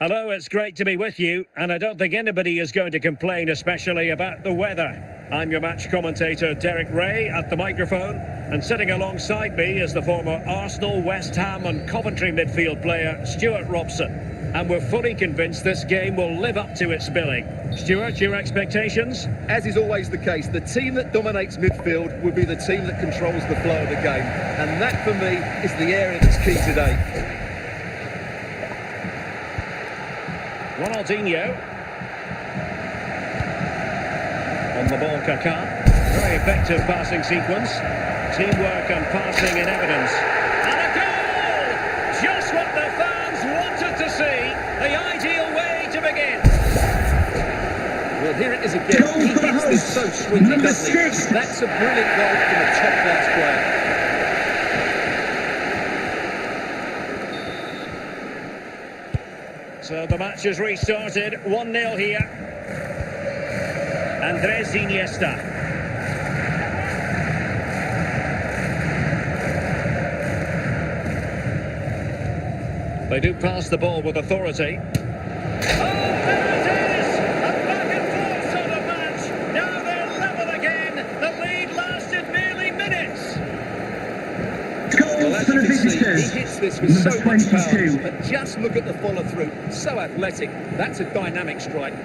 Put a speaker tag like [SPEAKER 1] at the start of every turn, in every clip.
[SPEAKER 1] Hello, it's great to be with you, and I don't think anybody is going to complain, especially about the weather. I'm your match commentator, Derek Ray, at the microphone, and sitting alongside me is the former Arsenal, West Ham and Coventry midfield player, Stuart Robson. And we're fully convinced this game will live up to its billing. Stuart, your expectations?
[SPEAKER 2] As is always the case, the team that dominates midfield will be the team that controls the flow of the game. And that, for me, is the area that's key today.
[SPEAKER 1] Ronaldinho. On the ball, 𝗃𝗃. Very effective passing sequence. Teamwork and passing in evidence. And a goal! Just what the fans wanted to see. The ideal way to begin.
[SPEAKER 2] Well, here it is again. He hits this so sweetly, doesn't he? That's a brilliant goal from a top-class player.
[SPEAKER 1] So the match has restarted, 1-0 here. Andrés Iniesta. They do pass the ball with authority. Oh, there it is! A back and forth sort of match. Now they're level again. The lead lasted nearly minutes.
[SPEAKER 2] Well, as you can see, he hits this with so much power, but just look at the follow-through. So athletic. That's a dynamic strike.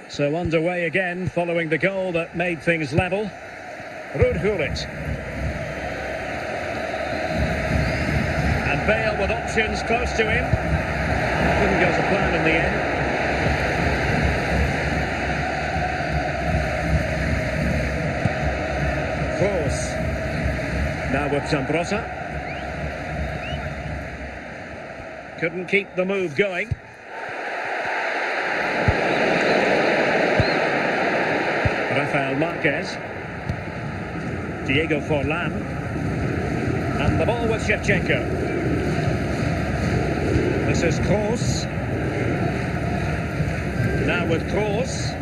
[SPEAKER 1] So underway again, following the goal that made things level. 𝗏𝗏. And Bale with options close to him. Didn't go to plan in the end. Now with 𝗪𝗏. Couldn't keep the move going. Rafael Marquez. Diego Forlan. And the ball with Shevchenko. This is 𝗃𝗏. Now with 𝗃𝗏.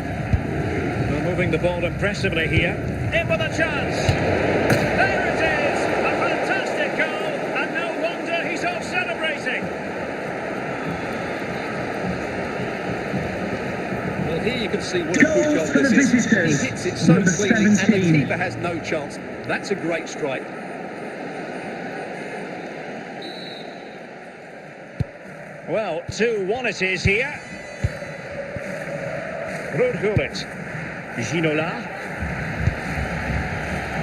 [SPEAKER 1] They're moving the ball impressively here. In with a chance. There it is. A fantastic goal. And no wonder he's off celebrating.
[SPEAKER 2] Well, here you can see what a good goal this is. He hits it so cleanly and the keeper has no chance. That's a great strike.
[SPEAKER 1] Well, 2-1 it is here. 𝗏𝗏. Ginola.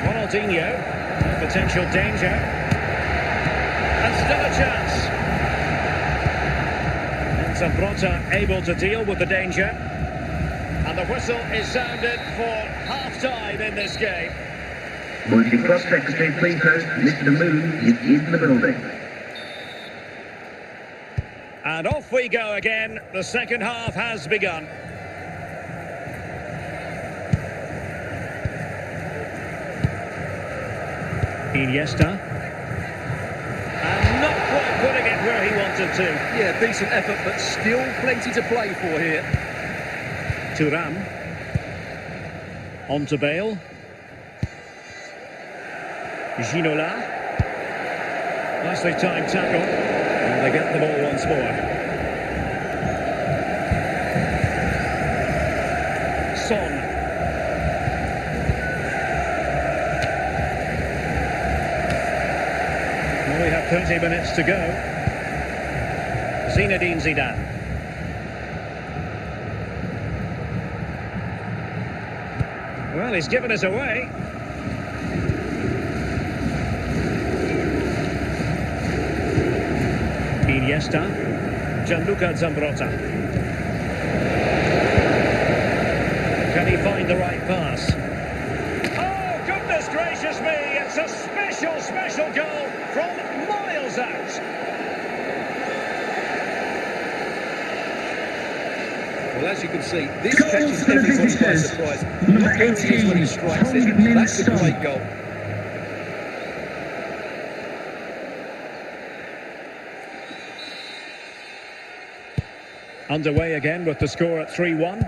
[SPEAKER 1] Ronaldinho. Potential danger. And still a chance. And 𝗪𝗏 able to deal with the danger. And the whistle is sounded for half-time in this game.
[SPEAKER 3] Would you cross secretary please host Mr. Moon is in the building.
[SPEAKER 1] And off we go again. The second half has begun. Iniesta. And not quite putting it where he wanted to.
[SPEAKER 2] Yeah, decent effort, but still plenty to play for here.
[SPEAKER 1] Thuram. On to Bale. Ginola. Nicely timed tackle. And they get the ball once more. Son. Well, we have 30 minutes to go. Zinedine Zidane. Well, he's given us away. Iniesta. Gianluca 𝗪𝗏. Can he find the right pass? Oh, goodness gracious me! It's a special goal from miles out.
[SPEAKER 2] Well, as you can see, this catches everybody by surprise. Look where he is when he strikes it. That's a great goal.
[SPEAKER 1] Underway again with the score at 3-1.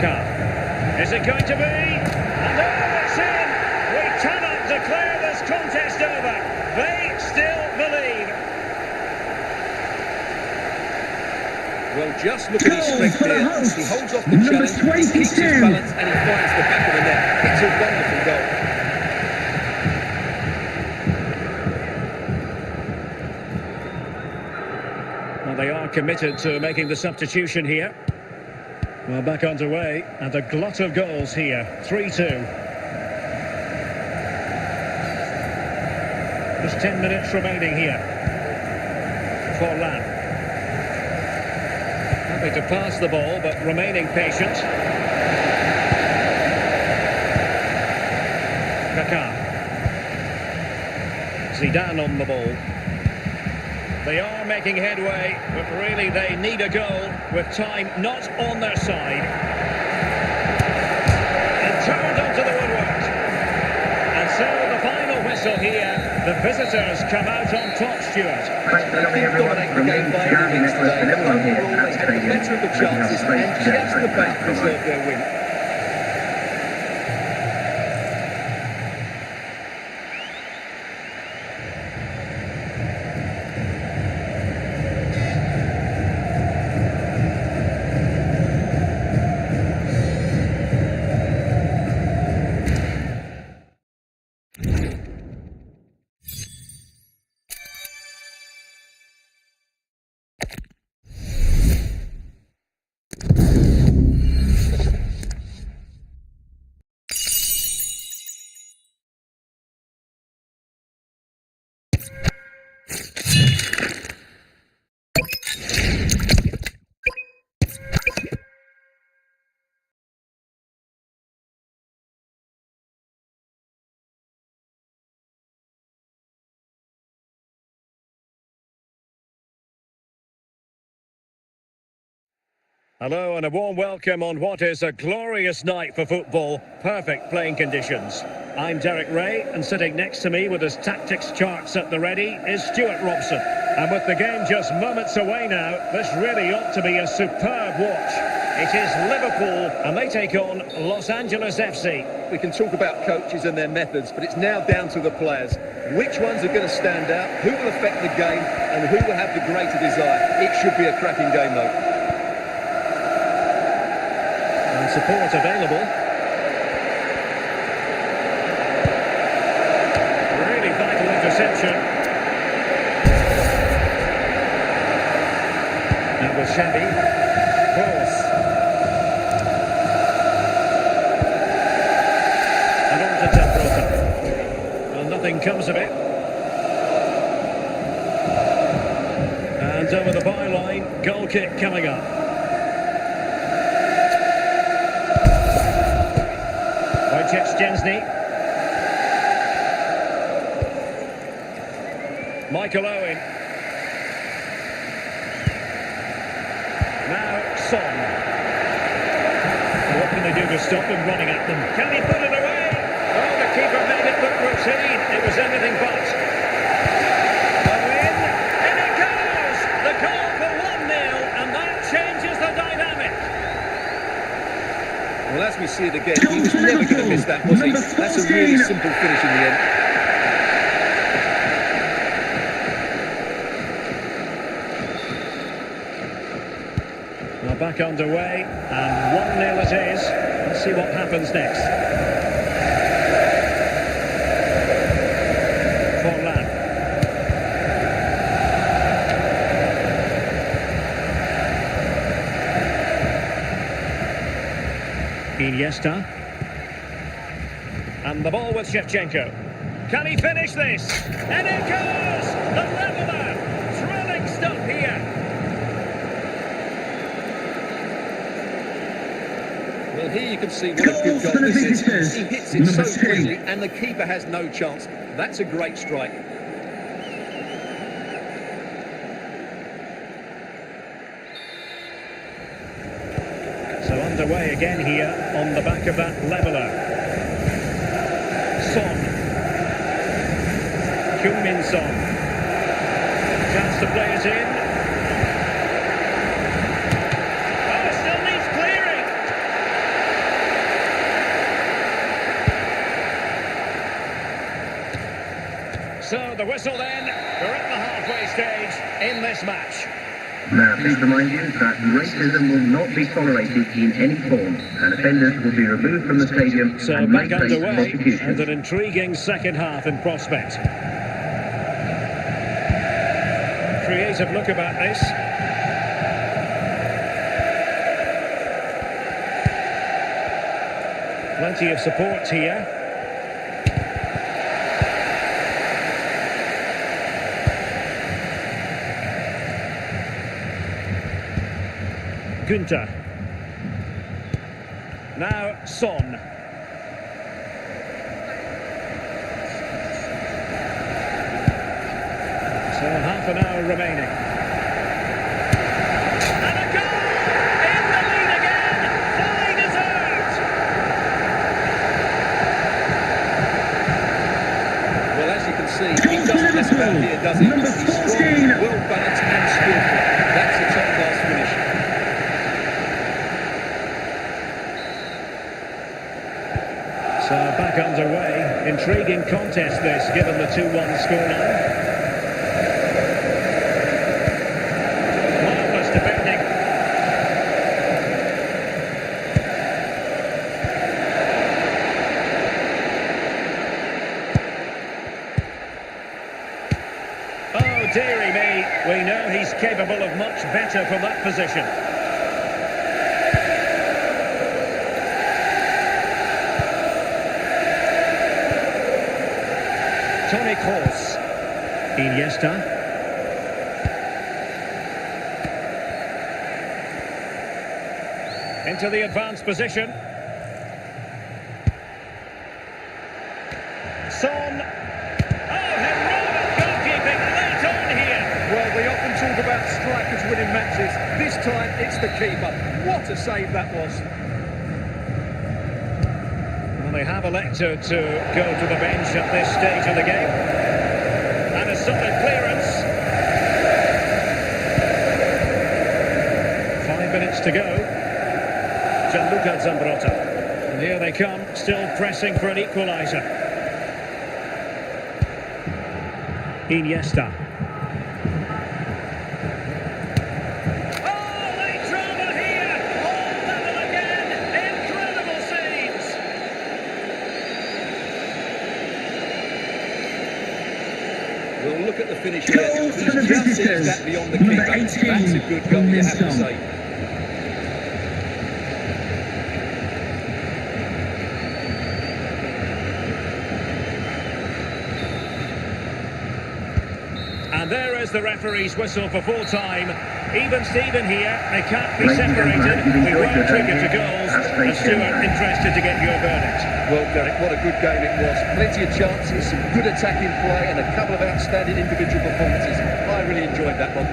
[SPEAKER 1] 𝗃𝗃. Is it going to be?
[SPEAKER 2] Well, just look at his strength here. He holds off the challenge, he keeps his balance, and he finds the back of the net. It's a wonderful goal.
[SPEAKER 1] Well, they are committed to making the substitution here. Well, back underway, and a glut of goals here. 3-2. Just 10 minutes remaining here. Forlan. Happy to pass the ball, but remaining patient. 𝗃𝗃. Zidane on the ball. They are making headway, but really they need a goal with time not on their side. And turned onto the woodwork. And so the final whistle here. The visitors come out on top, Stuart.
[SPEAKER 2] Dominate the game by any means today. Overall, they had the better of the chances and just about preserved their win.
[SPEAKER 1] Hello and a warm welcome on what is a glorious night for football. Perfect playing conditions. I'm Derek Ray, and sitting next to me with his tactics charts at the ready is Stuart Robson. And with the game just moments away now, this really ought to be a superb watch. It is Liverpool, and they take on Los Angeles FC.
[SPEAKER 2] We can talk about coaches and their methods, but it's now down to the players. Which ones are going to stand out, who will affect the game, and who will have the greater desire. It should be a cracking game, though.
[SPEAKER 1] Support available. Really vital interception. That was shabby. Cross. And on to 𝗃𝗃. Well, nothing comes of it. And over the byline, goal kick coming up. 𝗃𝗃. Michael Owen. Now Son. What can they do to stop him running at them? Can he put it away? Oh, the keeper made it look routine. It was anything but. Owen. In it goes! The goal for 1-0, and that changes the dynamic.
[SPEAKER 2] Well, as we see it again, he was never going to miss that, was he? That's a really simple finish in the end.
[SPEAKER 1] Now back underway, and 1-0 it is. Let's see what happens next. Forlan. Iniesta. And the ball with 𝗃𝗃. Can he finish this? And it goes! The leveller! Thrilling stuff here.
[SPEAKER 2] Well, here you can see what a good goal this is. He hits it so cleanly, and the keeper has no chance. That's a great strike.
[SPEAKER 1] Underway again here on the back of that leveller. Son. Heung-min Son. Chance to play it in. Oh, still needs clearing. So the whistle then. We're at the halfway stage in this match.
[SPEAKER 3] May I please remind you that racism will not be tolerated in any form, and offenders will be removed from the stadium
[SPEAKER 1] So
[SPEAKER 3] and
[SPEAKER 1] back
[SPEAKER 3] may face
[SPEAKER 1] underway,
[SPEAKER 3] prosecution.
[SPEAKER 1] and an intriguing second half in prospect. Creative look about this. Plenty of support here. Günther. Now Son. So half an hour remaining. And a goal! In the lead again! Fully deserved!
[SPEAKER 2] Well, as you can see, he doesn't mess about here, does he? He's strong, well balanced and skillful. That's a top-class finish.
[SPEAKER 1] So back underway. Intriguing contest this, given the 2-1 scoreline. Marvellous defending. Oh, dearie me. We know he's capable of much better from that position. 𝗏𝗂𝗏. Iniesta. Into the advanced position. Son. Oh, heroic goalkeeping late on here.
[SPEAKER 2] Well, they often talk about strikers winning matches. This time, it's the keeper. What a save that was.
[SPEAKER 1] Well, they have elected to go to the bench at this stage of the game. And a solid clearance. 5 minutes to go. Gianluca Zambrotta. And here they come, still pressing for an equaliser. Iniesta. Oh, late drama here. All level again. Incredible scenes.
[SPEAKER 2] Well, look at the finish here. He's just sees that beyond the keeper. That's a good goal, you have to say.
[SPEAKER 1] And there is the referee's whistle for full time. Even Steven here, they can't be separated. We were triggered to goals. And Stuart, interested to get your verdict.
[SPEAKER 2] Well, Derek, what a good game it was. Plenty of chances, some good attacking play, and a couple of outstanding individual performances. I really enjoyed that one.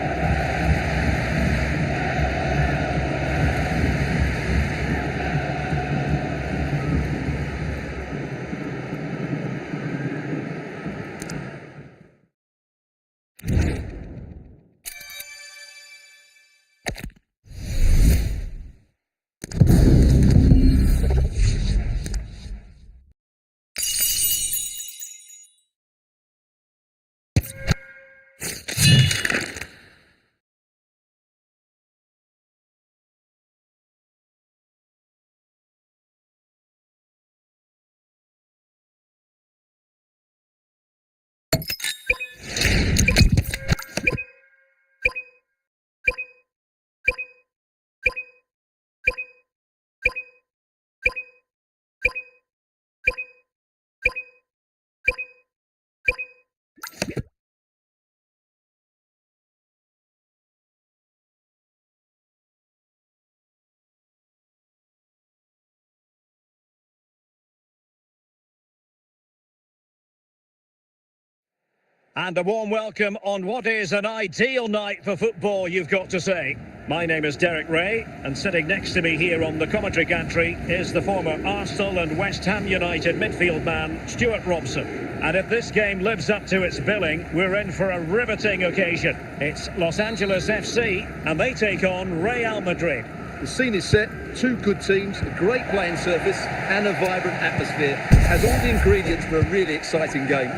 [SPEAKER 1] And a warm welcome on what is an ideal night for football, you've got to say. My name is Derek Ray, and sitting next to me here on the commentary gantry is the former Arsenal and West Ham United midfield man, Stuart Robson. And if this game lives up to its billing, we're in for a riveting occasion. It's Los Angeles FC, and they take on Real Madrid.
[SPEAKER 2] The scene is set, two good teams, a great playing surface and a vibrant atmosphere. Has all the ingredients for a really exciting game.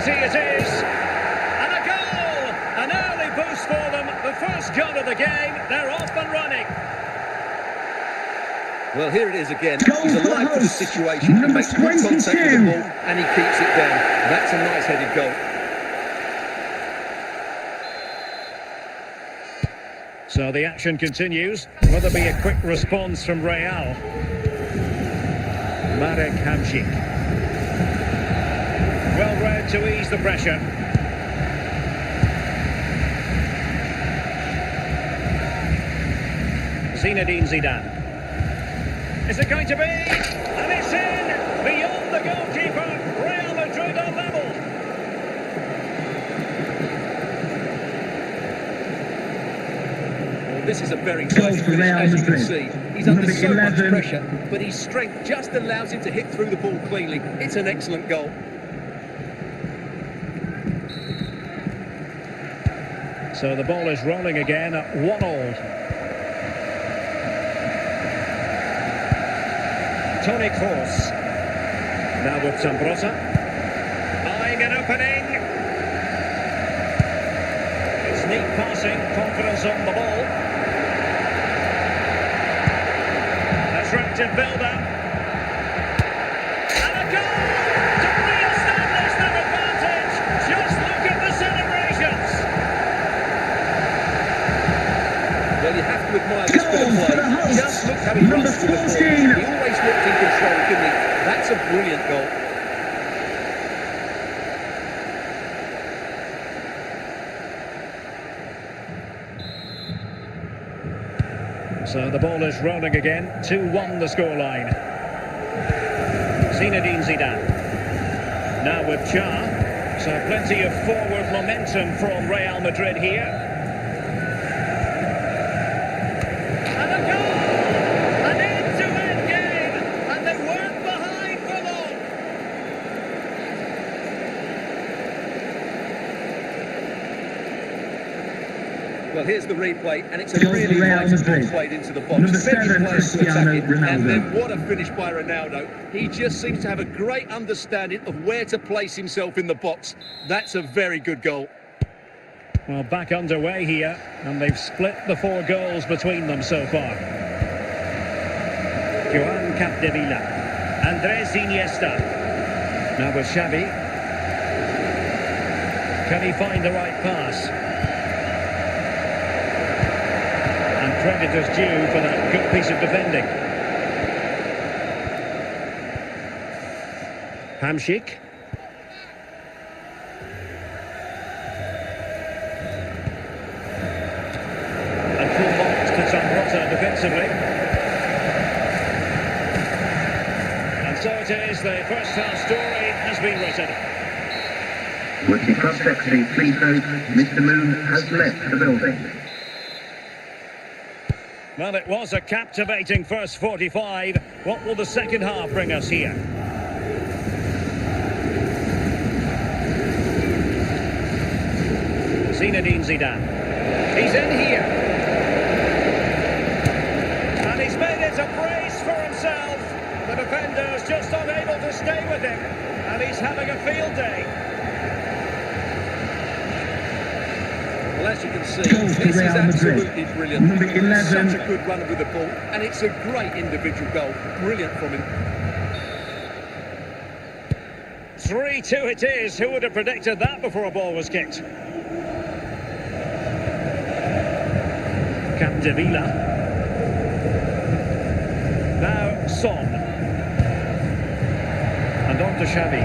[SPEAKER 1] opportunity it is. And a goal! An early boost for them. The first goal of the game. They're off and running.
[SPEAKER 2] Well, here it is again. He's alive to the situation. He makes good contact with the ball and he keeps it down. That's a nice-headed goal.
[SPEAKER 1] So the action continues. Will there be a quick response from Real? Marek Hamšík. Well read to ease the pressure. Zinedine Zidane. Is it going to be? And it's in! Beyond the goalkeeper. Real Madrid are level.
[SPEAKER 2] Well, this is a very close finish, as you can see. He's under so much pressure, but his strength just allows him to hit through the ball cleanly. It's an excellent goal.
[SPEAKER 1] So the ball is rolling again at 1-1. Toni Kroos. Now with Zambrotta. Eyeing an opening. It's neat passing, confidence on the ball. Attractive build-up. And a goal to re-establish their advantage. Just look at the celebrations.
[SPEAKER 2] Well, you have to admire this bit of play. Just look how he runs through the ball. He always looked in control, didn't he? That's a brilliant goal.
[SPEAKER 1] So the ball is rolling again. 2-1 the scoreline. Zinedine Zidane. Now with 𝗂𝗏. So plenty of forward momentum from Real Madrid here.
[SPEAKER 2] Well, here's the replay, and it's a really vital ball played into the box. Many players to attack it, and then what a finish by Ronaldo. He just seems to have a great understanding of where to place himself in the box. That's a very good goal.
[SPEAKER 1] Well, back underway here, and they've split the 4 goals between them so far. 𝗃𝗏 Andrés Iniesta. Now with Xavi. Can he find the right pass? Credit is due for that good piece of defending. Hamšík. And full marks to Zambrotta defensively. And so it is, the first half story has been written.
[SPEAKER 3] With the 𝗃𝗏, please note, Mr. Moon has left the building.
[SPEAKER 1] Well, it was a captivating first 45. What will the second half bring us here? Zinedine Zidane. He's in here. And he's made it a brace for himself. The defender's just unable to stay with him. And he's having a field day.
[SPEAKER 2] Well, as you can see, this is absolutely brilliant. Such a good run with the ball, and it's a great individual goal. Brilliant from him.
[SPEAKER 1] 3-2 it is. Who would have predicted that before a ball was kicked? 𝗃𝗏. Now Son. And on to Xavi.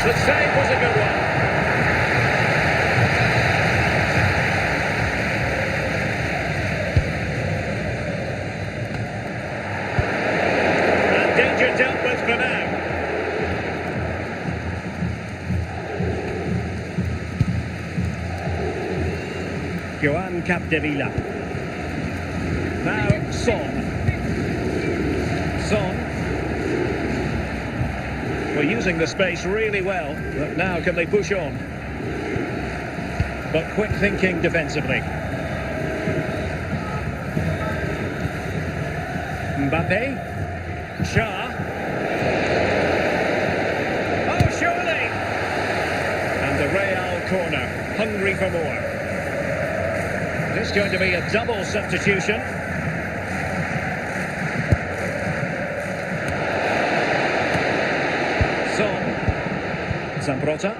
[SPEAKER 1] The save was a good one. Dealt with for now. 𝗃𝗏. Now Son. We're using the space really well, but now can they push on? But quick thinking defensively. Mbappe. 𝗂𝗏. Oh, surely! hungry for more. This is going to be a double substitution. 𝗪𝗏.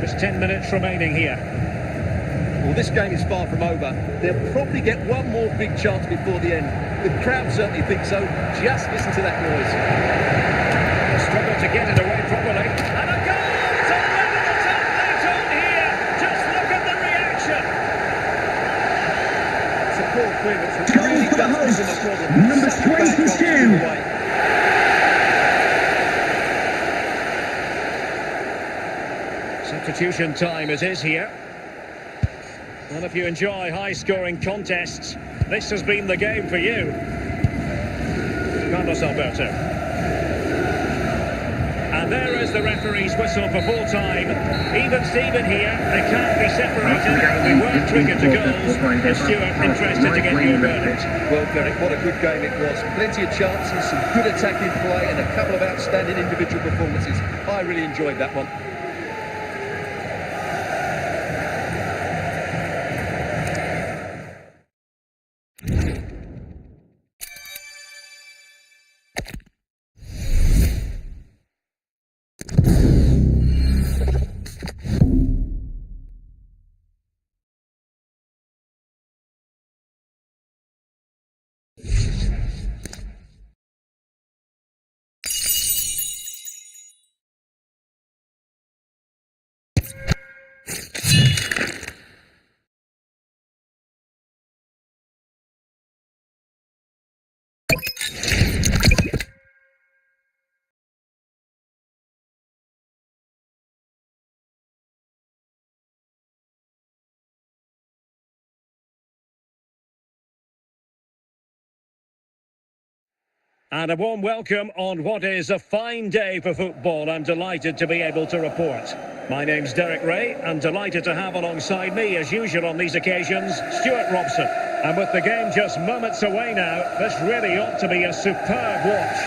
[SPEAKER 1] Just 10 minutes remaining here.
[SPEAKER 2] Well, this game is far from over. They'll probably get one more big chance before the end. The crowd certainly think so. Just listen to that noise.
[SPEAKER 1] Struggle to get it away properly. And a goal! It's already the top late on here. Just look at the reaction.
[SPEAKER 2] It's a poor clearance. It really does give them a problem.
[SPEAKER 4] Number 22.
[SPEAKER 1] Substitution time it is here. Well, if you enjoy high-scoring contests, this has been the game for you. Carlos Alberto. And there is the referee's whistle for full time. Even Steven here, they can't be separated. They weren't triggered to goals. And Stuart, interested to get your verdict.
[SPEAKER 2] Well, Derek, what a good game it was. Plenty of chances, some good attacking play, and a couple of outstanding individual performances. I really enjoyed that one.
[SPEAKER 1] And a warm welcome on what is a fine day for football. I'm delighted to be able to report. My name's Derek Ray, and delighted to have alongside me, as usual on these occasions, Stuart Robson. And with the game just moments away now, this really ought to be a superb watch.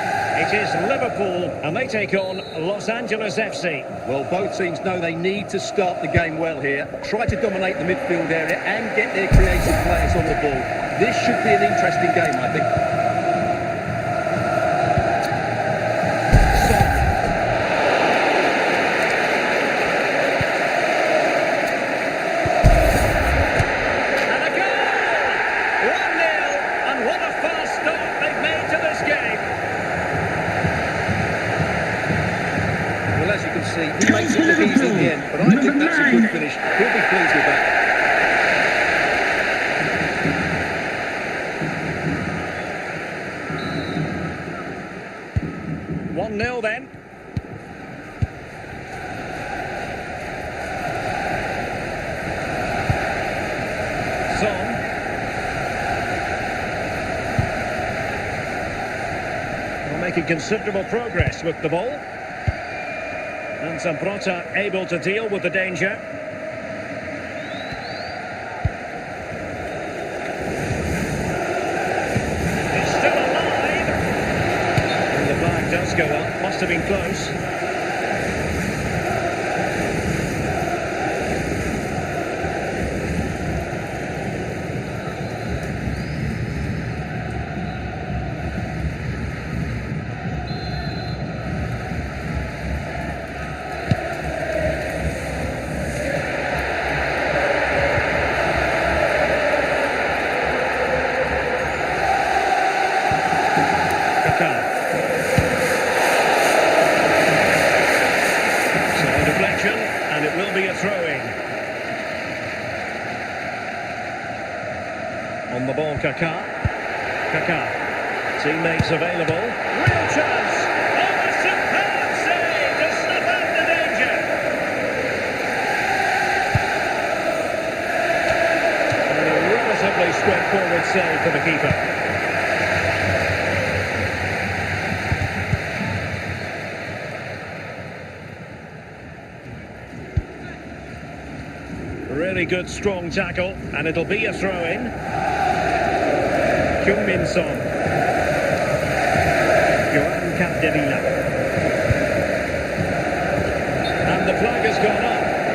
[SPEAKER 1] It is Liverpool, and they take on Los Angeles FC.
[SPEAKER 2] Well, both teams know they need to start the game well here. Try to dominate the midfield area and get their creative players on the ball. This should be an interesting game, I think. He makes it look easy in the end, but I think that's a good finish. He'll be pleased with that.
[SPEAKER 1] One 0 then. Son. Well, making considerable progress with the ball. And 𝗪𝗏 able to deal with the danger. It's still alive. And the flag does go up. Must have been close. So a deflection, and it will be a throw-in. On the ball, 𝗂𝗂. Teammates available. Real chance. Oh, a superb save to snuff out the danger. And a relatively straightforward save for the keeper. Really good, strong tackle, and it'll be a throw-in. 𝗃𝗵𝗁. 𝗃𝗵𝗁.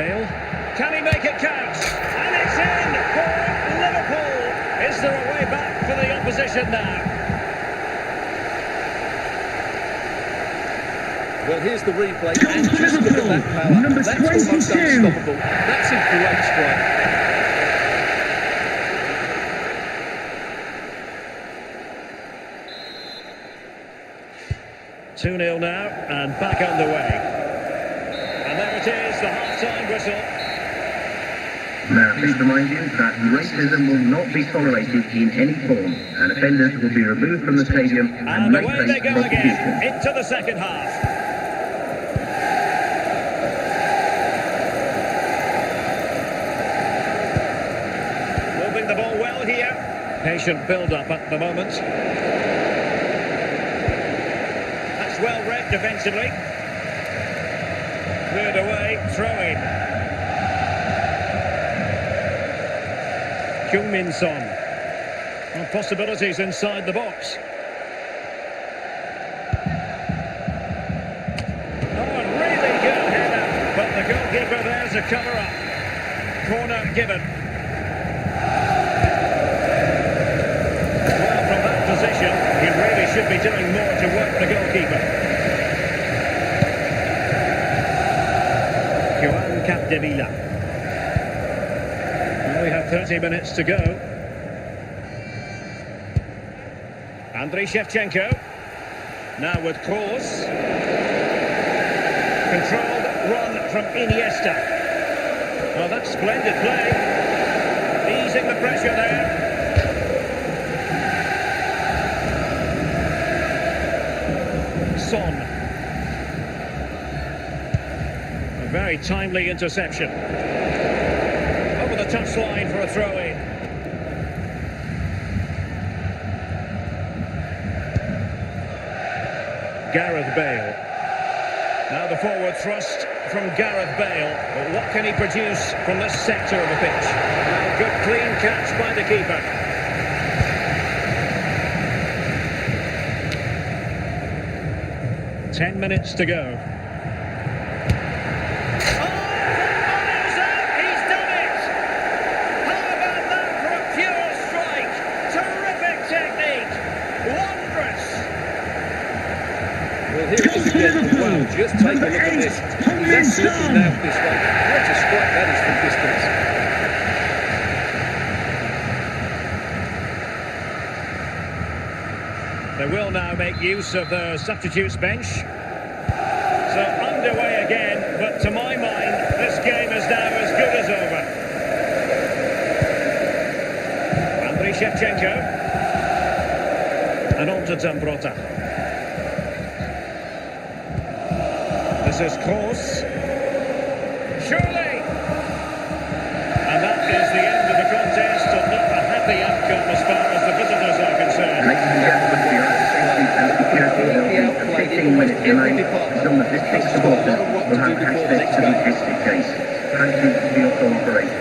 [SPEAKER 1] Bale. Can he make it count? And it's in for Liverpool. Is there a way back for the opposition now?
[SPEAKER 2] Well, here's the replay, and just look at that power.
[SPEAKER 4] Number
[SPEAKER 2] That's almost
[SPEAKER 4] 22.
[SPEAKER 2] unstoppable. That's a great strike.
[SPEAKER 1] Two 2-0 now, and back underway. And there it is, the half-time whistle.
[SPEAKER 3] Now, please remind you that racism will not be tolerated in any form, and offenders will be removed from the stadium
[SPEAKER 1] And
[SPEAKER 3] may
[SPEAKER 1] away
[SPEAKER 3] face
[SPEAKER 1] they go
[SPEAKER 3] prosecution.
[SPEAKER 1] again, into the second half. Moving the ball well here. Patient build-up at the moment. That's well read defensively. Cleared away, throw-in. Heung-min Son. And possibilities inside the box. Oh, really good header. But the goalkeeper, there's a cover-up. Corner given. Well, from that position, he really should be doing more to work the goalkeeper. 𝗃𝗶𝗴𝗵𝗁. Well, we have 30 minutes to go. 𝗪𝗏𝗡𝗄. Now with 𝗃𝗏. Controlled run from Iniesta. Oh, that's splendid play. Easing the pressure there. Son. A very timely interception. Over the touchline for a throw-in. Gareth Bale. Now the forward thrust from Gareth Bale. But what can he produce from this sector of the pitch? Now, good clean catch by the keeper. Ten minutes to go.
[SPEAKER 2] Here it is again. Wow, just take a look at this. He's absolutely nailed this one. What a strike that is from distance.
[SPEAKER 1] They will now make use of the substitutes bench. So underway again, but to my mind, this game is now as good as over. 𝗪𝗏𝗡𝗄. And on to Zambrotta. This is 𝗃𝗏. Surely! And that is the end of the contest, and not a happy outcome as far as the visitors are concerned.
[SPEAKER 3] Ladies and gentlemen, we are safety and security of the 15 minutes delay. Some of district supporters will have access to the exit case. Thank you for your cooperation.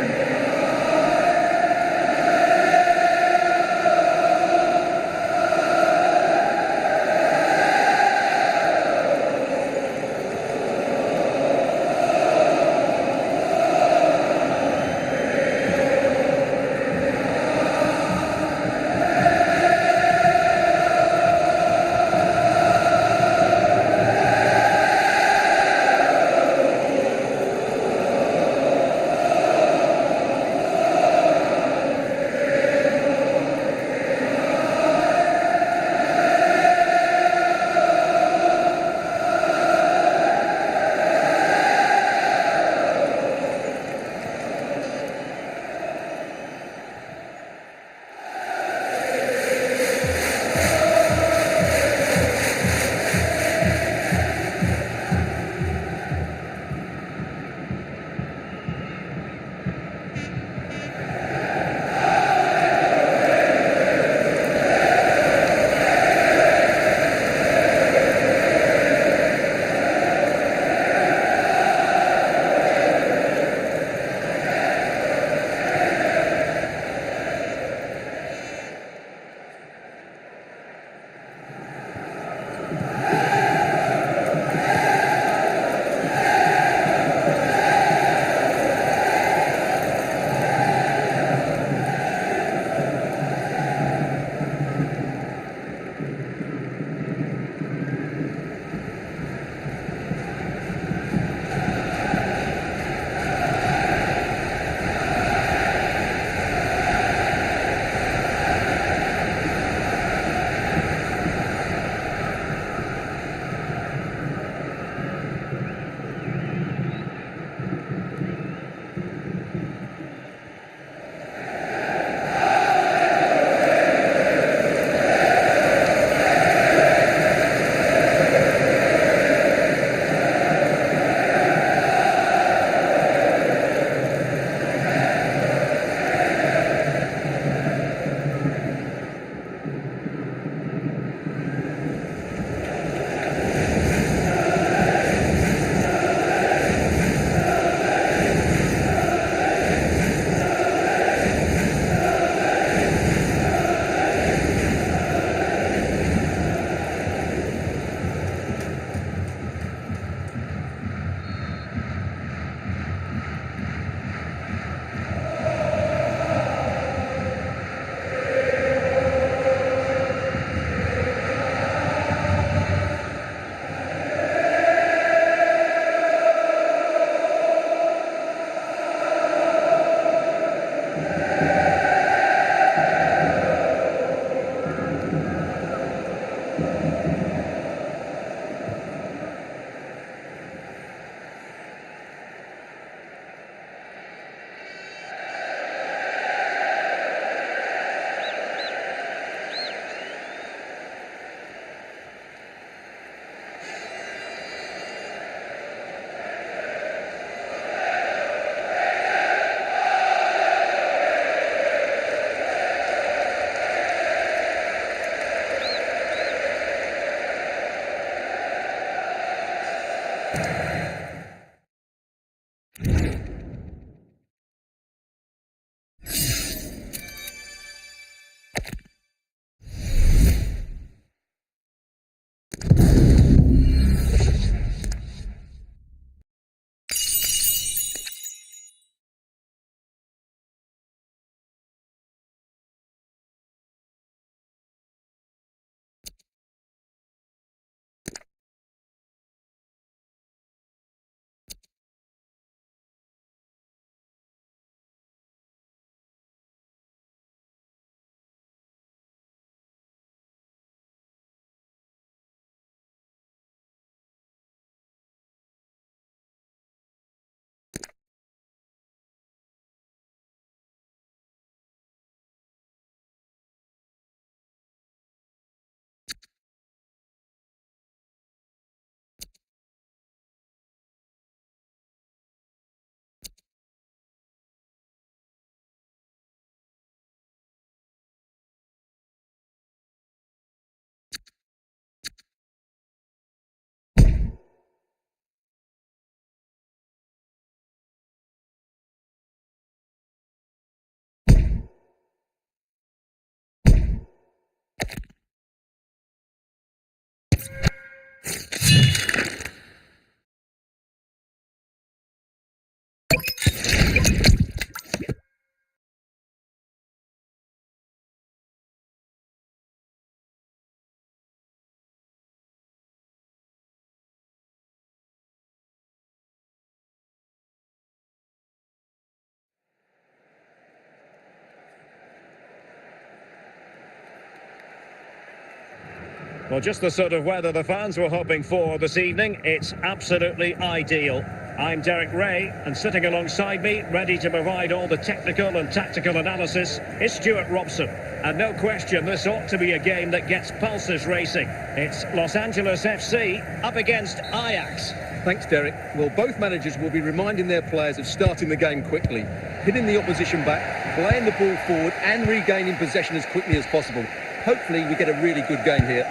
[SPEAKER 1] Well, just the sort of weather the fans were hoping for this evening. It's absolutely ideal. I'm Derek Ray, and sitting alongside me, ready to provide all the technical and tactical analysis, is Stuart Robson. And no question, this ought to be a game that gets pulses racing. It's Los Angeles FC up against Ajax.
[SPEAKER 2] Thanks, Derek. Well, both managers will be reminding their players of starting the game quickly, hitting the opposition back, playing the ball forward and regaining possession as quickly as possible. Hopefully we get a really good game here.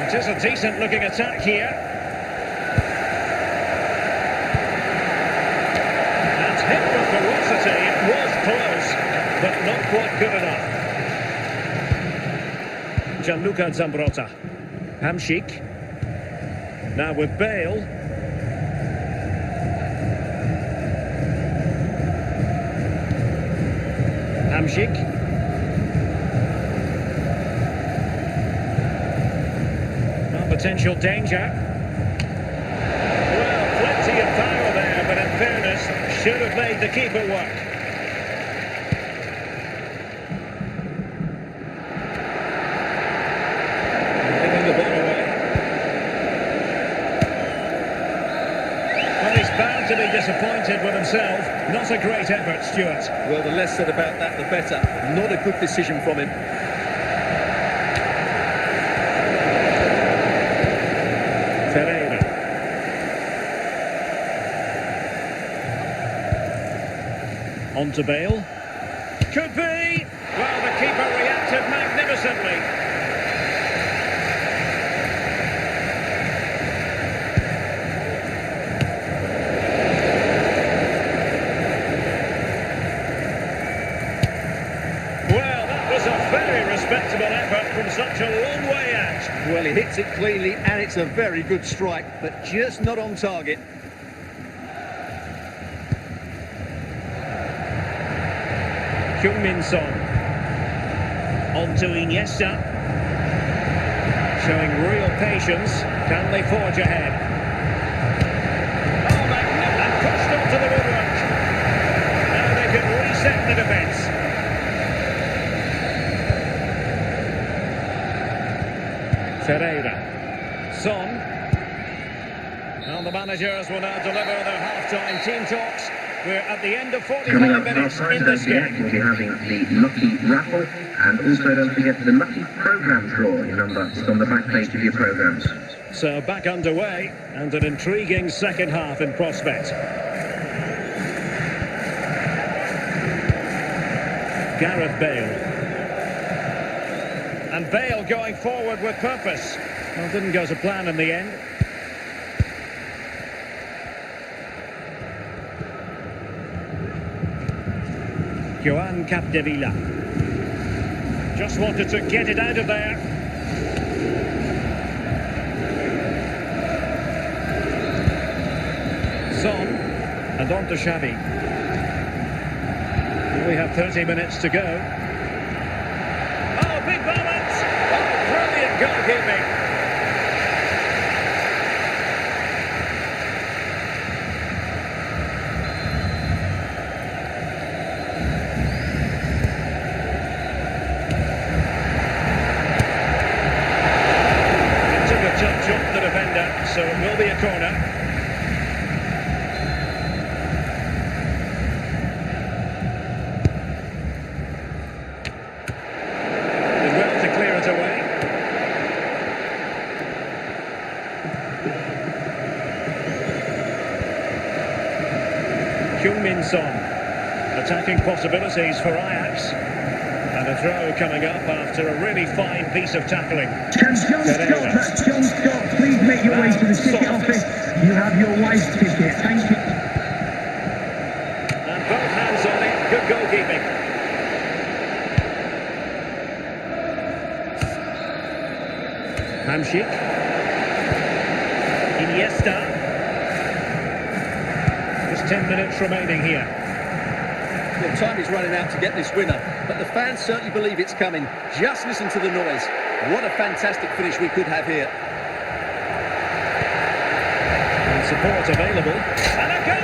[SPEAKER 1] It is a decent-looking attack here. And hit with ferocity. It was close, but not quite good enough. Gianluca Zambrotta. 𝗪𝗫. Now with Bale. 𝗪𝗫. Potential danger. Well, plenty of power there, but in fairness, should have made the keeper work. Giving the ball away. Well, he's bound to be disappointed with himself. Not a great effort, Stuart.
[SPEAKER 2] Well, the less said about that, the better. Not a good decision from him.
[SPEAKER 1] On to Bale. Could be! Well, the keeper reacted magnificently. Well, that was a very respectable effort from such a long way out.
[SPEAKER 2] Well, he hits it cleanly and it's a very good strike, but just not on target.
[SPEAKER 1] Heung-min Son. On to Iniesta. Showing real patience. Can they forge ahead? Oh, and pushed onto the woodwork. Now they can reset the defence. Ferreira. Son. And the managers will now deliver their half-time team talks. We're at the end of 45 minutes in this game.
[SPEAKER 3] We'll be having the Lucky Raffle, and also don't forget the Lucky Programme draw. Your number is on the back page of your programmes.
[SPEAKER 1] So back underway, and an intriguing second half in prospect. Gareth Bale. And Bale going forward with purpose. Well, didn't go to plan in the end. Johan Capdevila. Just wanted to get it out of there. Son. And on to Xavi. We have 30 minutes to go. Oh, big moment! Oh, brilliant goalkeeping. Jumped the defender, so it will be a corner. Did well to clear it away. Heung-min Son. Attacking possibilities for Ajax. And a throw coming up after a really fine piece of tackling.
[SPEAKER 4] John Scott, that's John Scott. Please make your way to the ticket office. You have your wife's ticket. Thank you.
[SPEAKER 1] And both hands on it. Good goalkeeping. 𝗪𝗫. Iniesta. Just 10 minutes remaining here.
[SPEAKER 2] Well, time is running out to get this winner, but the fans certainly believe it's coming. Just listen to the noise. What a fantastic finish we could have here.
[SPEAKER 1] And support available. And a goal!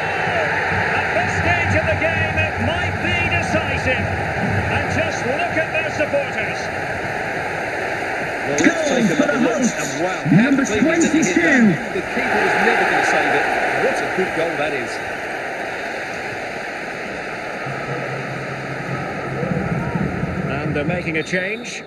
[SPEAKER 1] At this stage of the game, it might be decisive. And just look at this supporters.
[SPEAKER 2] Well, let's take another look, and wow, how
[SPEAKER 4] Number
[SPEAKER 2] cleanly did he hit
[SPEAKER 4] 22.
[SPEAKER 2] that. The keeper was never going to save it. What a good goal that is.
[SPEAKER 1] And they're making a change.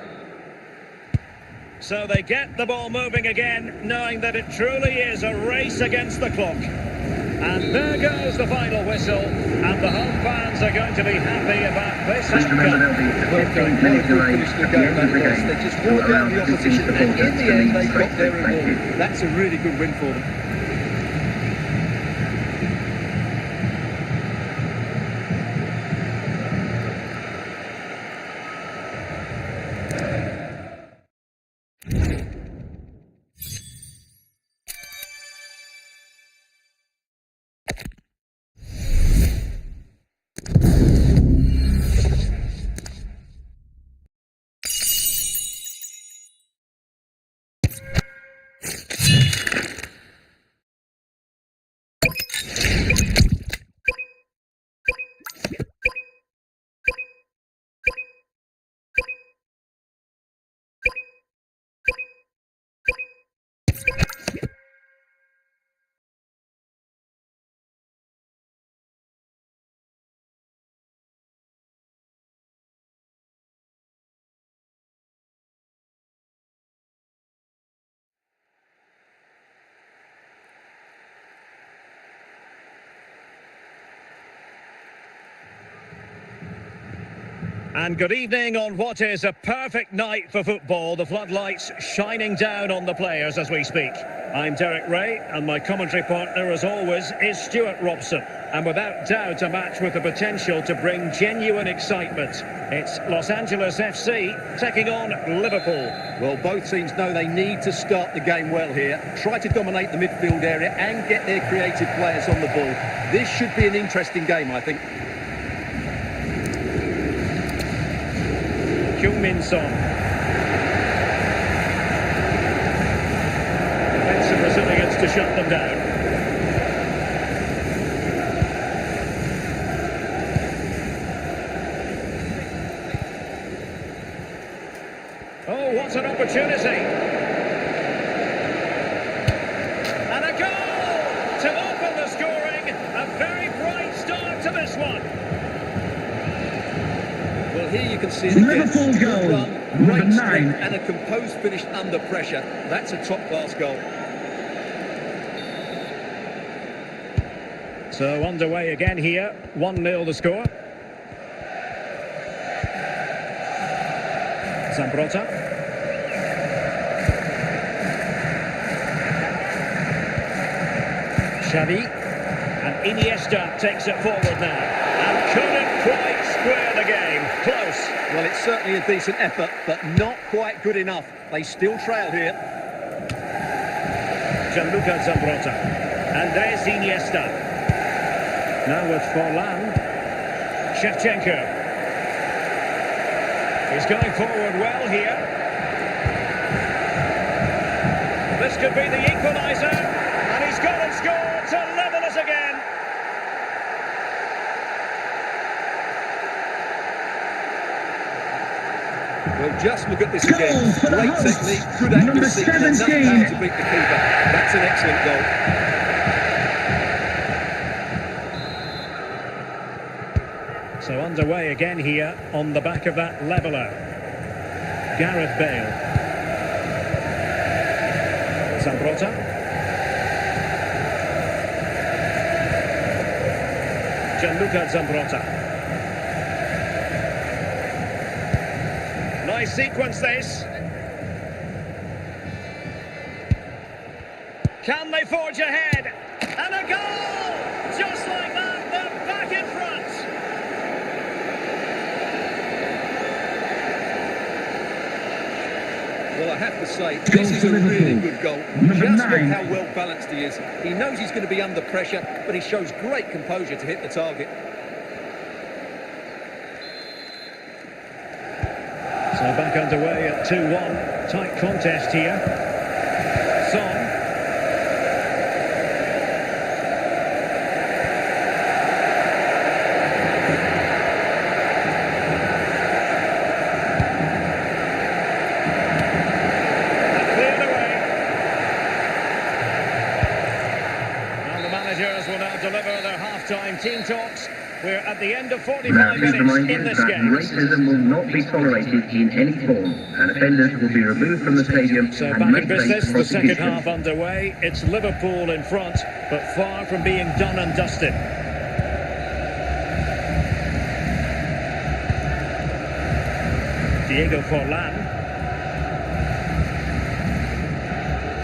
[SPEAKER 1] So they get the ball moving again, knowing that it truly is a race against the clock. And there goes the final whistle, and the home fans are going to be happy about this
[SPEAKER 3] Just remember
[SPEAKER 1] outcome.
[SPEAKER 3] there'll be a 15-minute delay at the end of the game.
[SPEAKER 2] They just
[SPEAKER 3] That
[SPEAKER 2] wore down
[SPEAKER 3] allows
[SPEAKER 2] the
[SPEAKER 3] the team
[SPEAKER 2] opposition, and
[SPEAKER 3] supporters
[SPEAKER 2] in the
[SPEAKER 3] to
[SPEAKER 2] end
[SPEAKER 3] leave
[SPEAKER 2] they got
[SPEAKER 3] safely.
[SPEAKER 2] their
[SPEAKER 3] Thank you.
[SPEAKER 2] reward. That's a really good win for them.
[SPEAKER 1] And good evening on what is a perfect night for football. The floodlights shining down on the players as we speak. I'm Derek Ray, and my commentary partner, as always, is Stuart Robson. And without doubt, a match with the potential to bring genuine excitement. It's Los Angeles FC taking on Liverpool.
[SPEAKER 2] Well, both teams know they need to start the game well here. Try to dominate the midfield area and get their creative players on the ball. This should be an interesting game, I think.
[SPEAKER 1] Heung-min Son. Defensive Brazilians to shut them down. Oh, what an opportunity. And a goal to open the scoring. A very bright start to this one.
[SPEAKER 2] Well, here you can see it again.
[SPEAKER 4] Liverpool
[SPEAKER 2] Good
[SPEAKER 4] goal,
[SPEAKER 2] run,
[SPEAKER 4] number
[SPEAKER 2] great
[SPEAKER 4] 9.
[SPEAKER 2] strength, and a composed finish under pressure. That's a top-class goal.
[SPEAKER 1] So underway again here. 1-0 the score. Zambrotta. Xavi. And Iniesta takes it forward now. And couldn't quite square the game. Close.
[SPEAKER 2] Well, it's certainly a decent effort, but not quite good enough. They still trail here.
[SPEAKER 1] Gianluca Zambrotta. Andres Iniesta. Now with Forlan. 𝗏𝗏𝗂𝗏𝗏. He's going forward well here. This could be the equaliser. And he's gone and scored to level us again.
[SPEAKER 2] Well, just look at this again.
[SPEAKER 4] Goal for the
[SPEAKER 2] Great
[SPEAKER 4] hosts.
[SPEAKER 2] technique, good
[SPEAKER 4] Number
[SPEAKER 2] accuracy, and enough
[SPEAKER 4] 17.
[SPEAKER 2] power to beat the keeper. That's an excellent goal.
[SPEAKER 1] So underway again here on the back of that leveller. Gareth Bale. Zambrotta. Gianluca Zambrotta. Nice sequence this. Can they forge ahead? And a goal! Just like that, they're back in front.
[SPEAKER 2] Well, I have to say, this is a really good goal.
[SPEAKER 4] Number
[SPEAKER 2] Just look
[SPEAKER 4] 9.
[SPEAKER 2] how well balanced he is. He knows he's going to be under pressure, but he shows great composure to hit the target.
[SPEAKER 1] So back underway at 2-1. Tight contest here. Son. team talks. We're at the end of 45
[SPEAKER 3] Referees
[SPEAKER 1] minutes
[SPEAKER 3] remind
[SPEAKER 1] in
[SPEAKER 3] you
[SPEAKER 1] this
[SPEAKER 3] that
[SPEAKER 1] game.
[SPEAKER 3] racism will not be tolerated in any form, and offenders will be removed from the stadium
[SPEAKER 1] So
[SPEAKER 3] and
[SPEAKER 1] back
[SPEAKER 3] may
[SPEAKER 1] in
[SPEAKER 3] face
[SPEAKER 1] business, the second
[SPEAKER 3] prosecution.
[SPEAKER 1] half underway. It's Liverpool in front, but far from being done and dusted. Diego Forlan.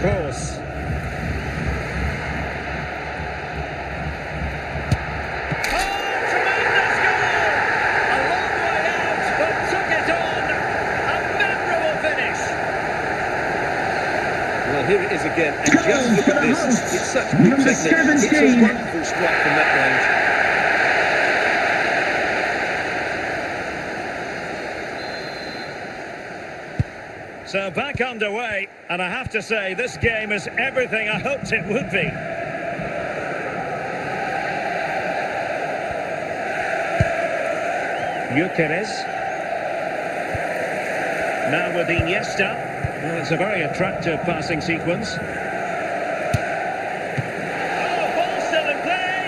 [SPEAKER 1] Kroos.
[SPEAKER 2] Here it is again, and just look at this. It's such good technique. It's a wonderful strike from that range.
[SPEAKER 1] So back underway, and I have to say, this game is everything I hoped it would be. 𝗃𝗏𝗃𝗃. Now with Iniesta. Well, it's a very attractive passing sequence. Oh, ball still in play!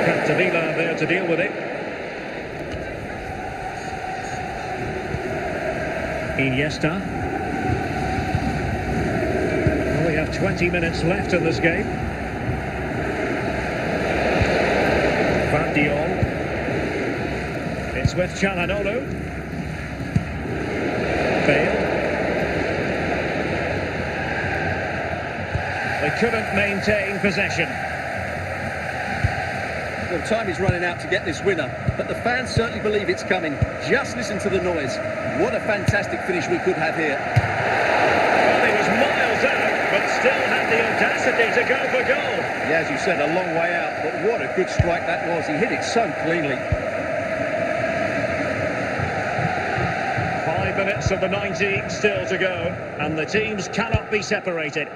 [SPEAKER 1] 𝗃𝗏𝗃𝗃 there to deal with it. Iniesta. Well, we have 20 minutes left in this game. Guardiola. It's with Çalhanoğlu. Bale. They couldn't maintain possession.
[SPEAKER 2] Well, time is running out to get this winner, but the fans certainly believe it's coming. Just listen to the noise. What a fantastic finish we could have here.
[SPEAKER 1] Well, he was miles out, but still had the audacity to go for goal.
[SPEAKER 2] Yeah, as you said, a long way out, but what a good strike that was. He hit it so cleanly.
[SPEAKER 1] 5 minutes of the 90 still to go, and the teams cannot be separated.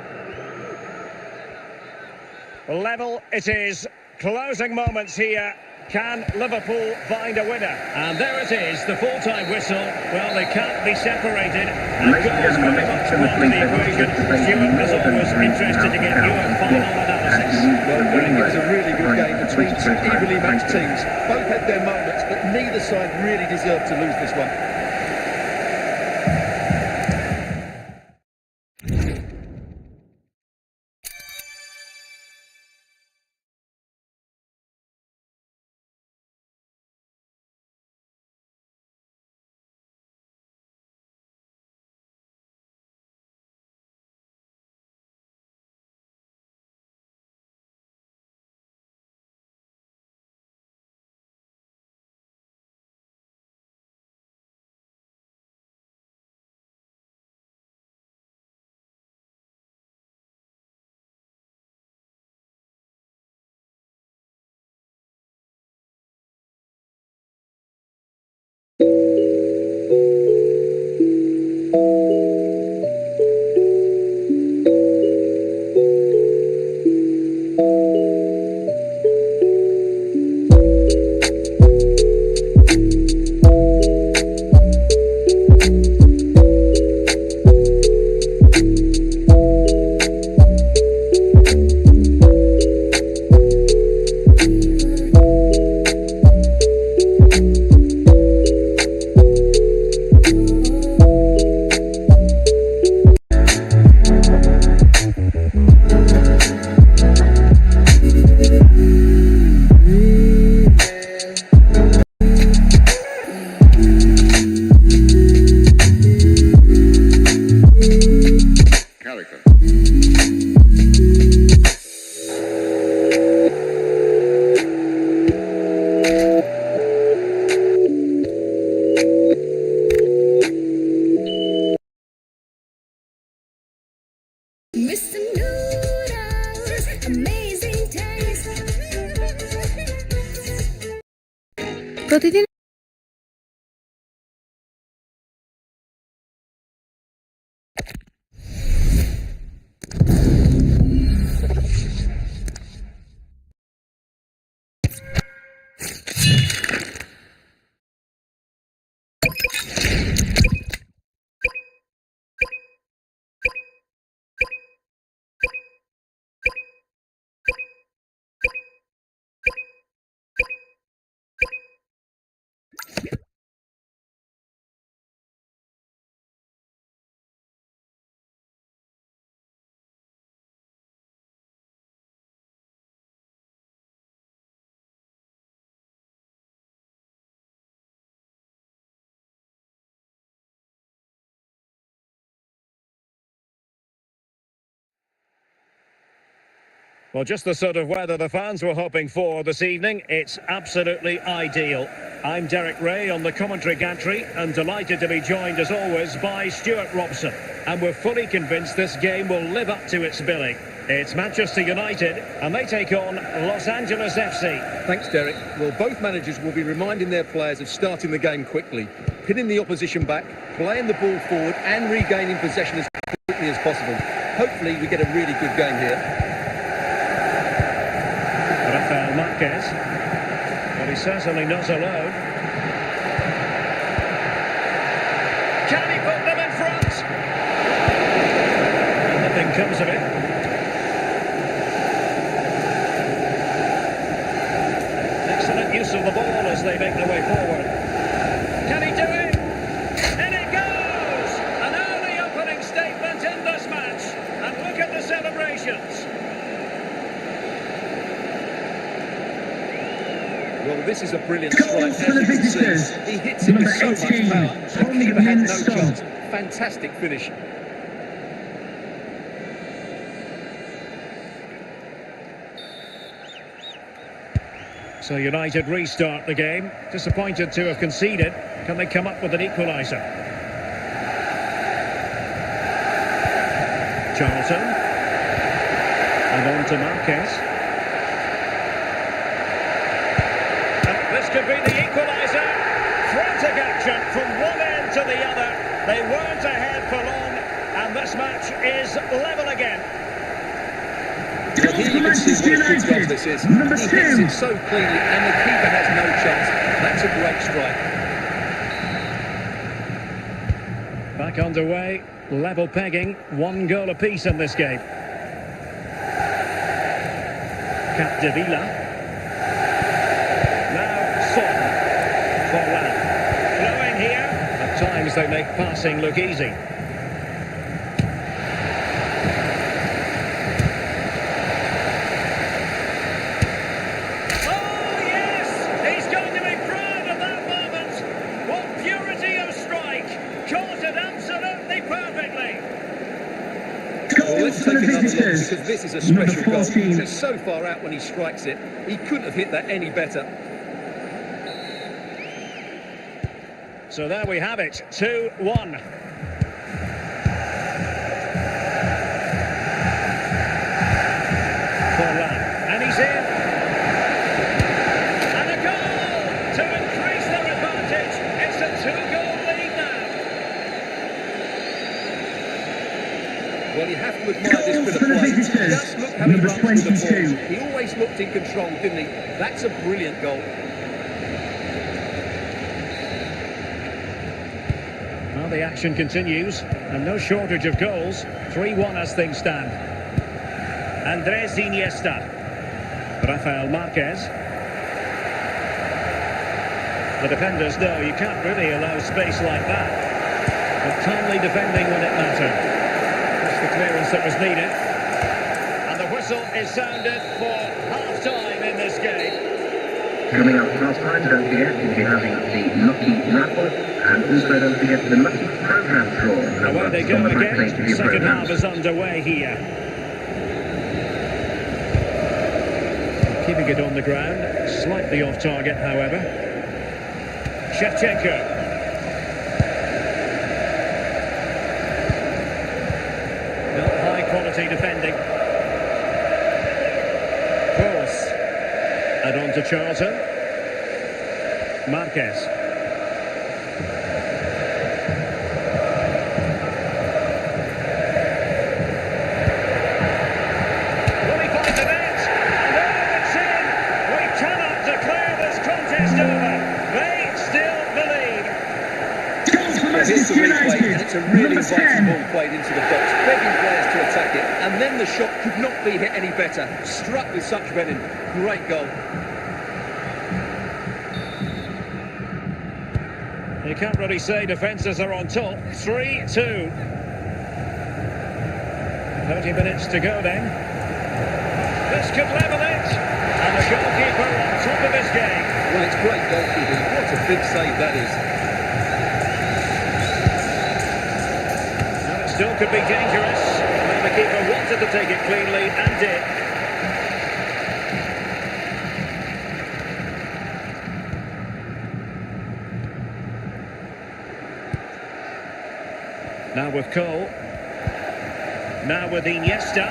[SPEAKER 1] Level it is. Closing moments here. Can Liverpool find a winner? And there it is, the full-time whistle. Well, they can't be separated. And goals very much part of the equation. Stuart is always interested to get your final analysis.
[SPEAKER 2] Well, I think it was a really good game between two evenly matched teams. Both had their moments, but neither side really deserved to lose this one.
[SPEAKER 5] Mr. Noodles, amazing taste. প্রতিদিন
[SPEAKER 1] Well, just the sort of weather the fans were hoping for this evening. It's absolutely ideal. I'm Derek Ray on the commentary gantry and delighted to be joined as always by Stuart Robson. And we're fully convinced this game will live up to its billing. It's Manchester United and they take on Los Angeles FC.
[SPEAKER 2] Thanks, Derek. Well, both managers will be reminding their players of starting the game quickly, pinning the opposition back, playing the ball forward and regaining possession as quickly as possible. Hopefully we get a really good game here.
[SPEAKER 1] 𝗪𝗿, but he's certainly not alone. Can he put them in front? Nothing comes of it. Excellent use of the ball as they make their way forward. Can he do it? In it goes! An early opening statement in this match. And look at the celebrations.
[SPEAKER 2] Well, this is a brilliant strike. As you can see, he hits it with so much power. The keeper had no chance. Fantastic finish.
[SPEAKER 1] So United restart the game. Disappointed to have conceded. Can they come up with an equaliser? Charlton. And on to 𝗪𝗿. This could be the equaliser. Frantic action from one end to the other. They weren't ahead for long, and this match is level again.
[SPEAKER 2] Well, here you can see what a good goal this is. He hits it so cleanly, and the keeper has no chance. That's a great strike.
[SPEAKER 1] Back underway, level pegging, 1 goal apiece in this game. 𝗃𝗶𝗴𝗵𝗁. Flowing here. At times they make passing look easy. Oh yes! He's going to be proud of that moment. What purity of strike. Caught it absolutely perfectly.
[SPEAKER 2] Well, let's take another look because this is a special goal. He's so far out when he strikes it. He couldn't have hit that any better.
[SPEAKER 1] So there we have it, 2-1. And he's in. And a goal to increase their advantage. It's a 2-goal lead now.
[SPEAKER 2] Well, you have to admire this bit of play. Just look how he runs with the ball. He always looked in control, didn't he? That's a brilliant goal.
[SPEAKER 1] The action continues, and no shortage of goals. 3-1 as things stand. Andrés Iniesta. 𝗪𝗿. The defenders know you can't really allow space like that. But timely defending when it mattered. That's the clearance that was needed. And the whistle is sounded for half-time in this game.
[SPEAKER 3] Coming up past time, don't forget, we'll be having the lucky raffle, and also don't forget the lucky programme draw.
[SPEAKER 1] Away they go again. Second half is underway here. Keeping it on the ground, slightly off target, however. 𝗃𝗁. Not high quality defending. And on to Charlton. 𝗪𝗿. Will he find the net? And oh, it's in! We cannot declare this contest over. They still believe.
[SPEAKER 2] Well, here's the replay, and it's a really vital ball played into the box, begging players to attack it, and then the shot could not be hit any better. Struck with such venom. Great goal.
[SPEAKER 1] You can't really say defences are on top. 3-2. 30 minutes to go then. This could level it. And the goalkeeper on top of his game.
[SPEAKER 2] Well, it's great goalkeeping. What a big save that is.
[SPEAKER 1] Well, it still could be dangerous. Well, the keeper wanted to take it cleanly and did. Now with Cole. Now with Iniesta.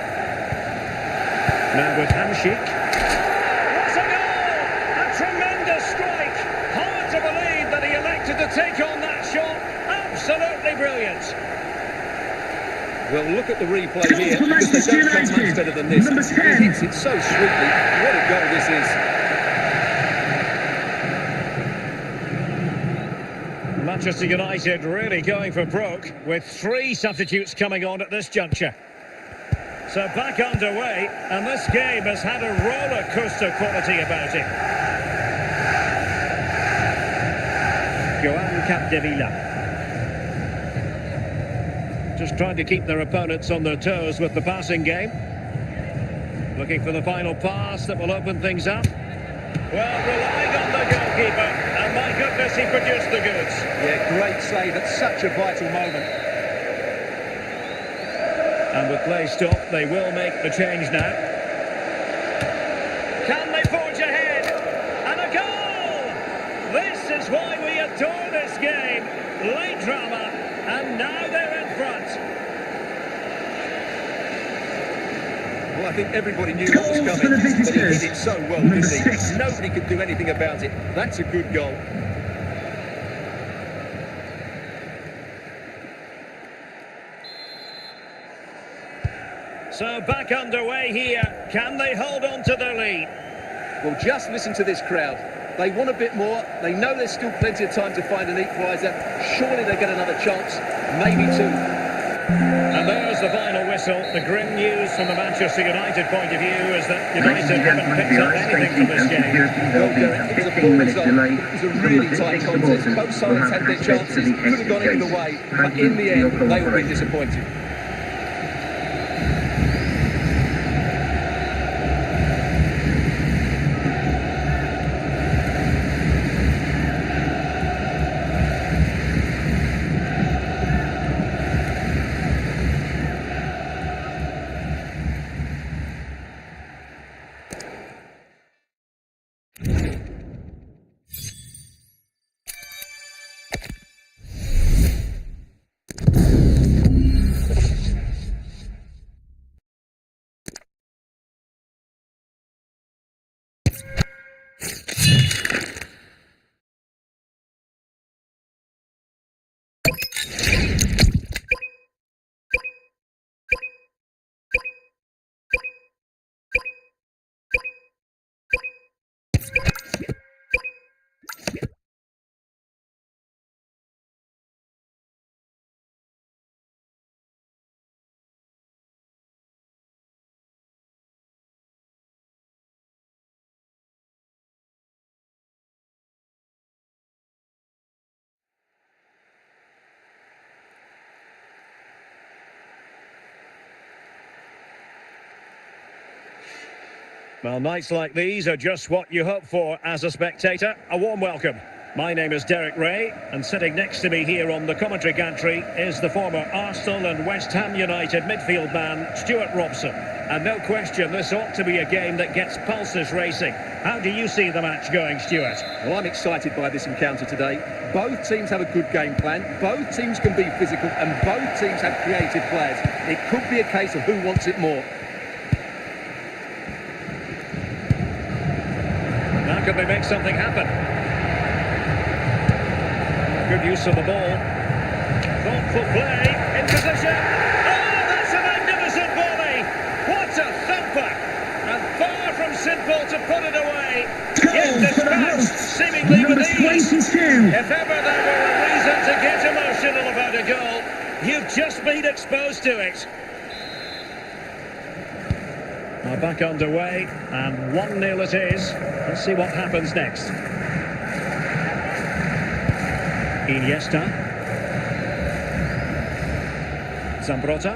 [SPEAKER 1] Now with 𝗪𝗫. What a goal! A tremendous strike! Hard to believe that he elected to take on that shot. Absolutely brilliant.
[SPEAKER 2] Well, look at the replay here, because they don't come much better than this. He hits it so sweetly. What a goal this is.
[SPEAKER 1] Manchester United really going for broke, with 3 substitutes coming on at this juncture. So back underway, and this game has had a roller coaster quality about it. 𝗃𝗶𝗴𝗵𝗁. Just trying to keep their opponents on their toes with the passing game. Looking for the final pass that will open things up. Well, relying on the goalkeeper, and my goodness, he produced the goods.
[SPEAKER 2] Yeah, great save at such a vital moment.
[SPEAKER 1] And with play stopped, they will make the change now. Can they forge ahead? And a goal! This is why we adore this game. Late drama, and now they're in front.
[SPEAKER 2] Well, I think everybody knew what was coming, but he hit it so well, didn't he? Nobody could do anything about it. That's a good goal.
[SPEAKER 1] So back underway here. Can they hold on to their lead?
[SPEAKER 2] Well, just listen to this crowd. They want a bit more. They know there's still plenty of time to find an equaliser. Surely they get another chance, maybe 2.
[SPEAKER 1] And there's the final whistle. The grim news from the Manchester United point of view is that United haven't picked up anything from this game.
[SPEAKER 2] Well, Derek, it was a poor result. It was a really tight contest. Both sides had their chances. Could have gone either way. But in the end, they will be disappointed.
[SPEAKER 1] Well, nights like these are just what you hope for as a spectator. A warm welcome. My name is Derek Ray, and sitting next to me here on the commentary gantry is the former Arsenal and West Ham United midfield man, Stuart Robson. And no question, this ought to be a game that gets pulses racing. How do you see the match going, Stuart?
[SPEAKER 2] Well, I'm excited by this encounter today. Both teams have a good game plan, both teams can be physical, and both teams have creative players. It could be a case of who wants it more.
[SPEAKER 1] Now can they make something happen? Good use of the ball. Thoughtful play, in position. Oh, that's a magnificent volley! What a thumper! And far from simple to put it away. Yet dispatched, seemingly with ease. If ever there were a reason to get emotional about a goal, you've just been exposed to it. Now back underway, and 1-0 it is. Let's see what happens next. Iniesta. Zambrotta.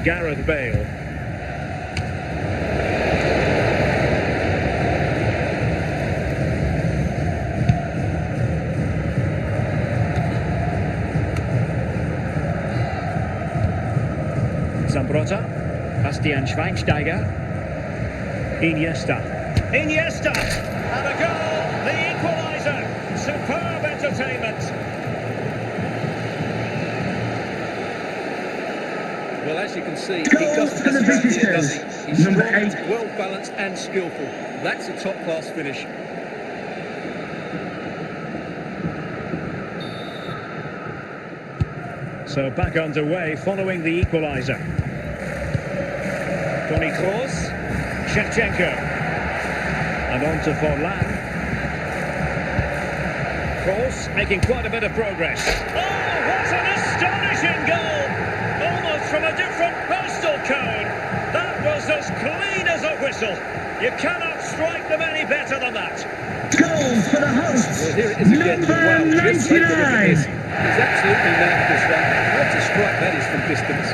[SPEAKER 1] Gareth Bale. Zambrotta, Bastian Schweinsteiger, Iniesta, and a goal, the equaliser, superb entertainment.
[SPEAKER 2] as you can see, he
[SPEAKER 4] Goal
[SPEAKER 2] doesn't
[SPEAKER 4] for the
[SPEAKER 2] mess around here, does
[SPEAKER 4] visitors.
[SPEAKER 2] he? He's
[SPEAKER 4] Number
[SPEAKER 2] strong,
[SPEAKER 4] 8.
[SPEAKER 2] well balanced and skillful. That's a top-class finish.
[SPEAKER 1] So back underway following the equaliser. 𝗏𝗏𝗂𝗏, and on to Forlan. Kroos making quite a bit of progress. Oh, what an astonishing goal! Almost from a different postal code. That was as clean as a whistle. You cannot strike them any better than that.
[SPEAKER 4] Goal for the hosts.
[SPEAKER 2] Well, here it is again. Wow,
[SPEAKER 4] Number
[SPEAKER 2] just take a look at
[SPEAKER 4] 99.
[SPEAKER 2] this. He's absolutely nailed this one. What a strike that is from distance.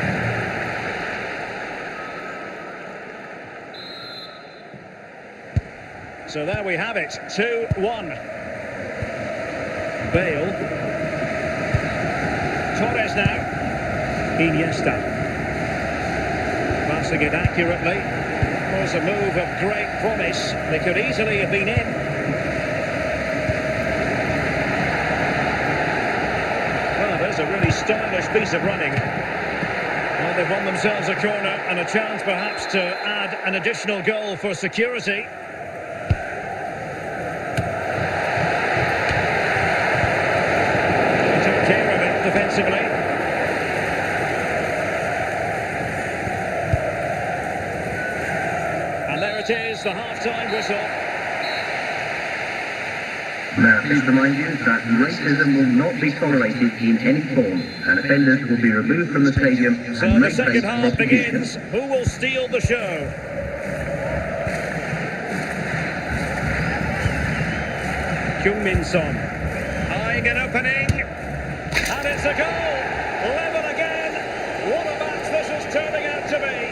[SPEAKER 1] So there we have it, 2-1. Bale. Torres now. Iniesta. Passing it accurately. Was a move of great promise. They could easily have been in. Well, there's a really stylish piece of running. Well, they've won themselves a corner and a chance perhaps to add an additional goal for security. Defensively. And there it is, the half-time whistle.
[SPEAKER 3] Now, please remind you that racism will not be tolerated in any form, and offenders will be removed from the stadium
[SPEAKER 1] So
[SPEAKER 3] and
[SPEAKER 1] the
[SPEAKER 3] may face
[SPEAKER 1] second half
[SPEAKER 3] prosecution.
[SPEAKER 1] begins. Who will steal the show? Heung-min-son eyeing an opening. And it's a goal! Level again! What a match this is turning out to be!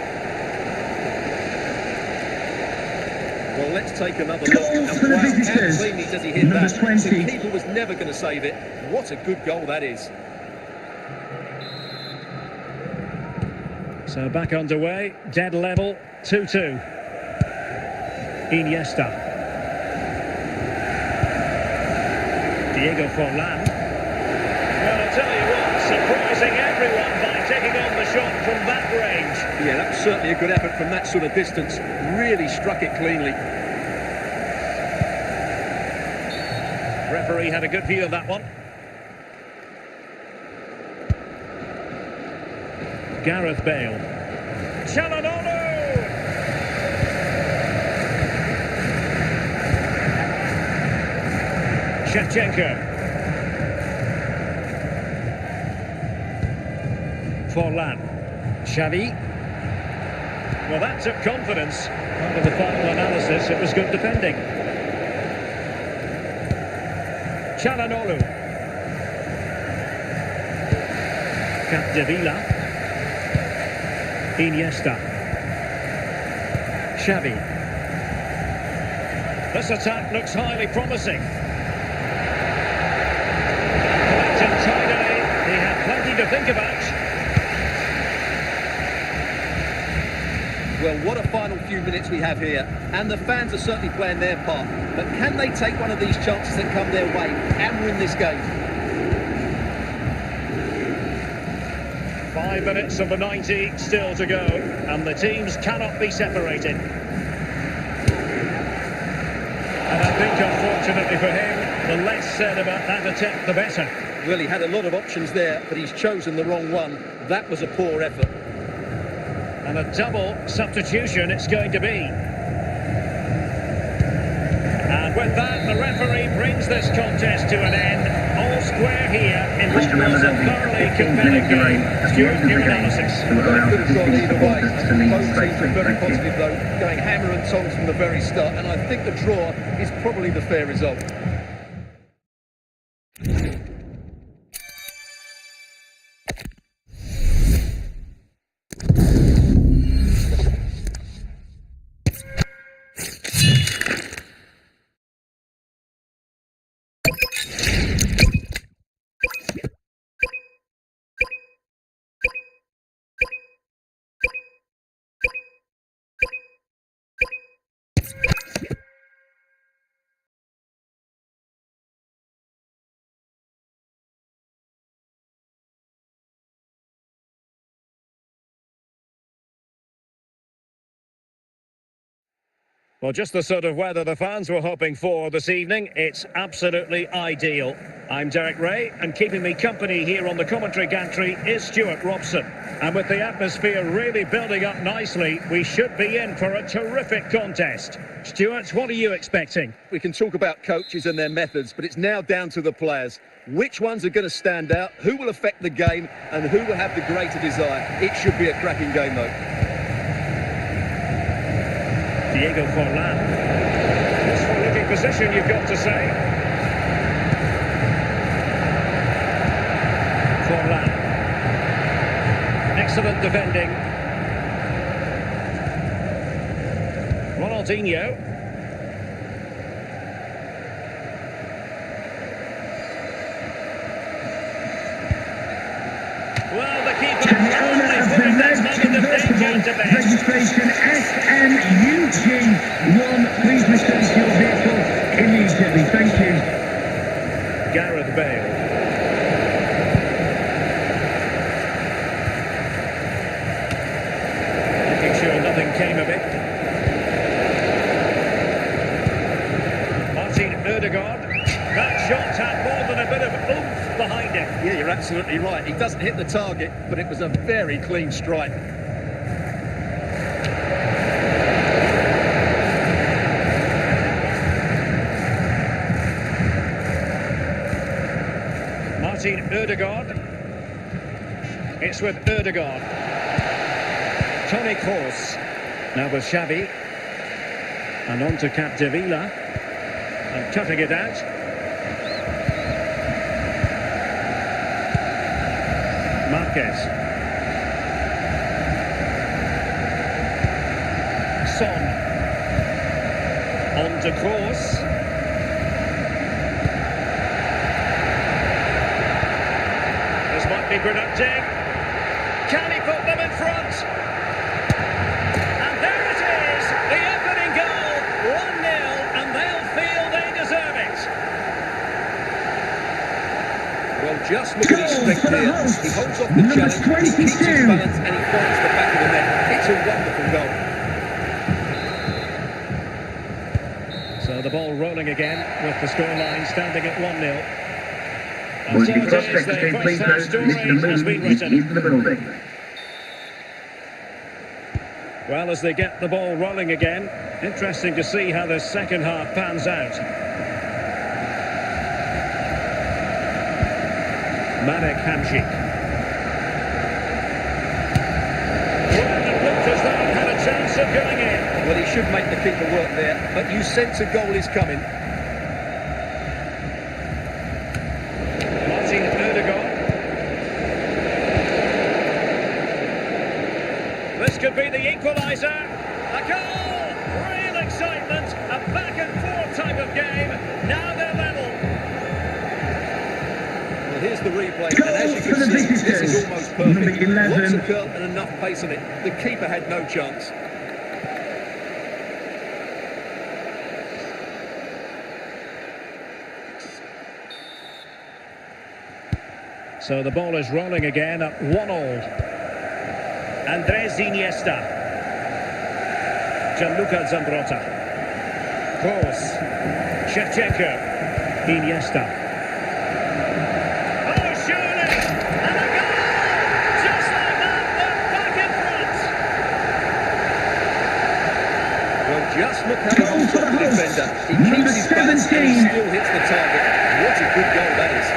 [SPEAKER 2] Well, let's take another look.
[SPEAKER 4] Goal
[SPEAKER 2] And
[SPEAKER 4] for the
[SPEAKER 2] wow, how
[SPEAKER 4] visitors.
[SPEAKER 2] cleanly does he hit
[SPEAKER 4] Number
[SPEAKER 2] that?
[SPEAKER 4] 20.
[SPEAKER 2] The keeper was never going to save it. What a good goal that is.
[SPEAKER 1] So back underway, dead level, 2-2. Iniesta. Diego Forlan. Well, I'll tell you what, surprising everyone by taking on the shot from that range.
[SPEAKER 2] Yeah, that was certainly a good effort from that sort of distance. Really struck it cleanly.
[SPEAKER 1] Referee had a good view of that one. Gareth Bale. Çalhanoğlu! Shevchenko. Forlan. Xavi. Well, that took confidence. Under the final analysis, it was good defending. Çalhanoğlu. 𝗏𝗏𝗂𝗏𝗏. Iniesta. Xavi. This attack looks highly promising. Collected tidily. He had plenty to think about.
[SPEAKER 2] Well, what a final few minutes we have here. And the fans are certainly playing their part. But can they take one of these chances that come their way and win this game?
[SPEAKER 1] 5 minutes of the 90 still to go, and the teams cannot be separated. And I think, unfortunately for him, the less said about that attempt, the better.
[SPEAKER 2] Well, he had a lot of options there, but he's chosen the wrong one. That was a poor effort.
[SPEAKER 1] And a double substitution it's going to be. And with that, the referee brings this contest to an end. All square here in what
[SPEAKER 3] Please remember
[SPEAKER 1] was a
[SPEAKER 3] that the
[SPEAKER 1] thoroughly
[SPEAKER 3] 15th
[SPEAKER 1] compelling
[SPEAKER 3] minute delay
[SPEAKER 1] game.
[SPEAKER 3] has been
[SPEAKER 1] Stuart,
[SPEAKER 3] entered
[SPEAKER 1] your
[SPEAKER 3] the game
[SPEAKER 1] analysis.
[SPEAKER 3] to
[SPEAKER 2] Well, it
[SPEAKER 3] allow
[SPEAKER 2] could have gone
[SPEAKER 3] assisting
[SPEAKER 2] either way.
[SPEAKER 3] supporters to leave
[SPEAKER 2] Both
[SPEAKER 3] the
[SPEAKER 2] teams were
[SPEAKER 3] stadium.
[SPEAKER 2] very
[SPEAKER 3] Thank you.
[SPEAKER 2] positive, though, going hammer and tongs from the very start. And I think the draw is probably the fair result.
[SPEAKER 1] Well, just the sort of weather the fans were hoping for this evening. It's absolutely ideal. I'm Derek Ray, and keeping me company here on the commentary gantry is Stuart Robson. And with the atmosphere really building up nicely, we should be in for a terrific contest. Stuart, what are you expecting?
[SPEAKER 2] We can talk about coaches and their methods, but it's now down to the players. Which ones are going to stand out, who will affect the game, and who will have the greater desire? It should be a cracking game, though.
[SPEAKER 1] Diego Forlan. Useful looking position, you've got to say. Forlan. Excellent defending. Ronaldinho. Well, the keeper only putting that nugget of danger to bed.
[SPEAKER 4] Registration 𝗏𝗏𝗏, please return to your vehicle immediately. Thank you.
[SPEAKER 1] Gareth Bale. Making sure nothing came of it. Martin Ødegaard. That shot had more than a bit of oomph behind it.
[SPEAKER 2] Yeah, you're absolutely right. He doesn't hit the target, but it was a very clean strike.
[SPEAKER 1] Martin Ødegaard. It's with Ødegaard. Toni Kroos. Now with Xavi. And on to 𝗃𝗵𝗏𝗂𝗏. And cutting it out. Marquez. Son. On to Kroos. This might be productive. Can he put them in front? And there it is, the opening goal, 1-0, and they'll feel they deserve it.
[SPEAKER 2] Well, just look at his strength here. He holds off the challenge, he keeps his balance, and he finds the back of the net. It's a wonderful goal.
[SPEAKER 1] So the ball rolling again with the scoreline standing at 1-0. And
[SPEAKER 3] Would
[SPEAKER 1] so
[SPEAKER 3] you
[SPEAKER 1] it
[SPEAKER 3] cross
[SPEAKER 1] is,
[SPEAKER 3] check
[SPEAKER 1] the
[SPEAKER 3] the same
[SPEAKER 1] first
[SPEAKER 3] place,
[SPEAKER 1] half
[SPEAKER 3] Mr.
[SPEAKER 1] story has been
[SPEAKER 3] Moon is
[SPEAKER 1] written.
[SPEAKER 3] in the building.
[SPEAKER 1] Well, as they get the ball rolling again, interesting to see how the second half pans out. Marek Hamšík. Well, it looked as though it had a chance of going in.
[SPEAKER 2] Well, he should make the keeper work there, but you sense a goal is coming.
[SPEAKER 1] Martin Ødegaard. This could be the equaliser. A goal! Real excitement. A back-and-forth type of game. Now they're level.
[SPEAKER 2] Well, here's the replay,
[SPEAKER 4] Goal
[SPEAKER 2] and as you
[SPEAKER 4] for
[SPEAKER 2] can
[SPEAKER 4] the
[SPEAKER 2] see, this
[SPEAKER 4] visitors.
[SPEAKER 2] is almost
[SPEAKER 4] Number
[SPEAKER 2] perfect.
[SPEAKER 4] 11.
[SPEAKER 2] Lots of curl and enough pace on it. The keeper had no chance.
[SPEAKER 1] So the ball is rolling again at 1-1. Andrés Iniesta. Gianluca Zambrotta. Kroos. Shevchenko. Iniesta. Oh, surely! And a goal! Just like that, they're back in front!
[SPEAKER 2] Well, just look how he holds
[SPEAKER 4] Goal for
[SPEAKER 2] up
[SPEAKER 4] the
[SPEAKER 2] the
[SPEAKER 4] hosts.
[SPEAKER 2] defender. He
[SPEAKER 4] Number
[SPEAKER 2] keeps his balance and he
[SPEAKER 4] 17.
[SPEAKER 2] still hits the target. What a good goal that is.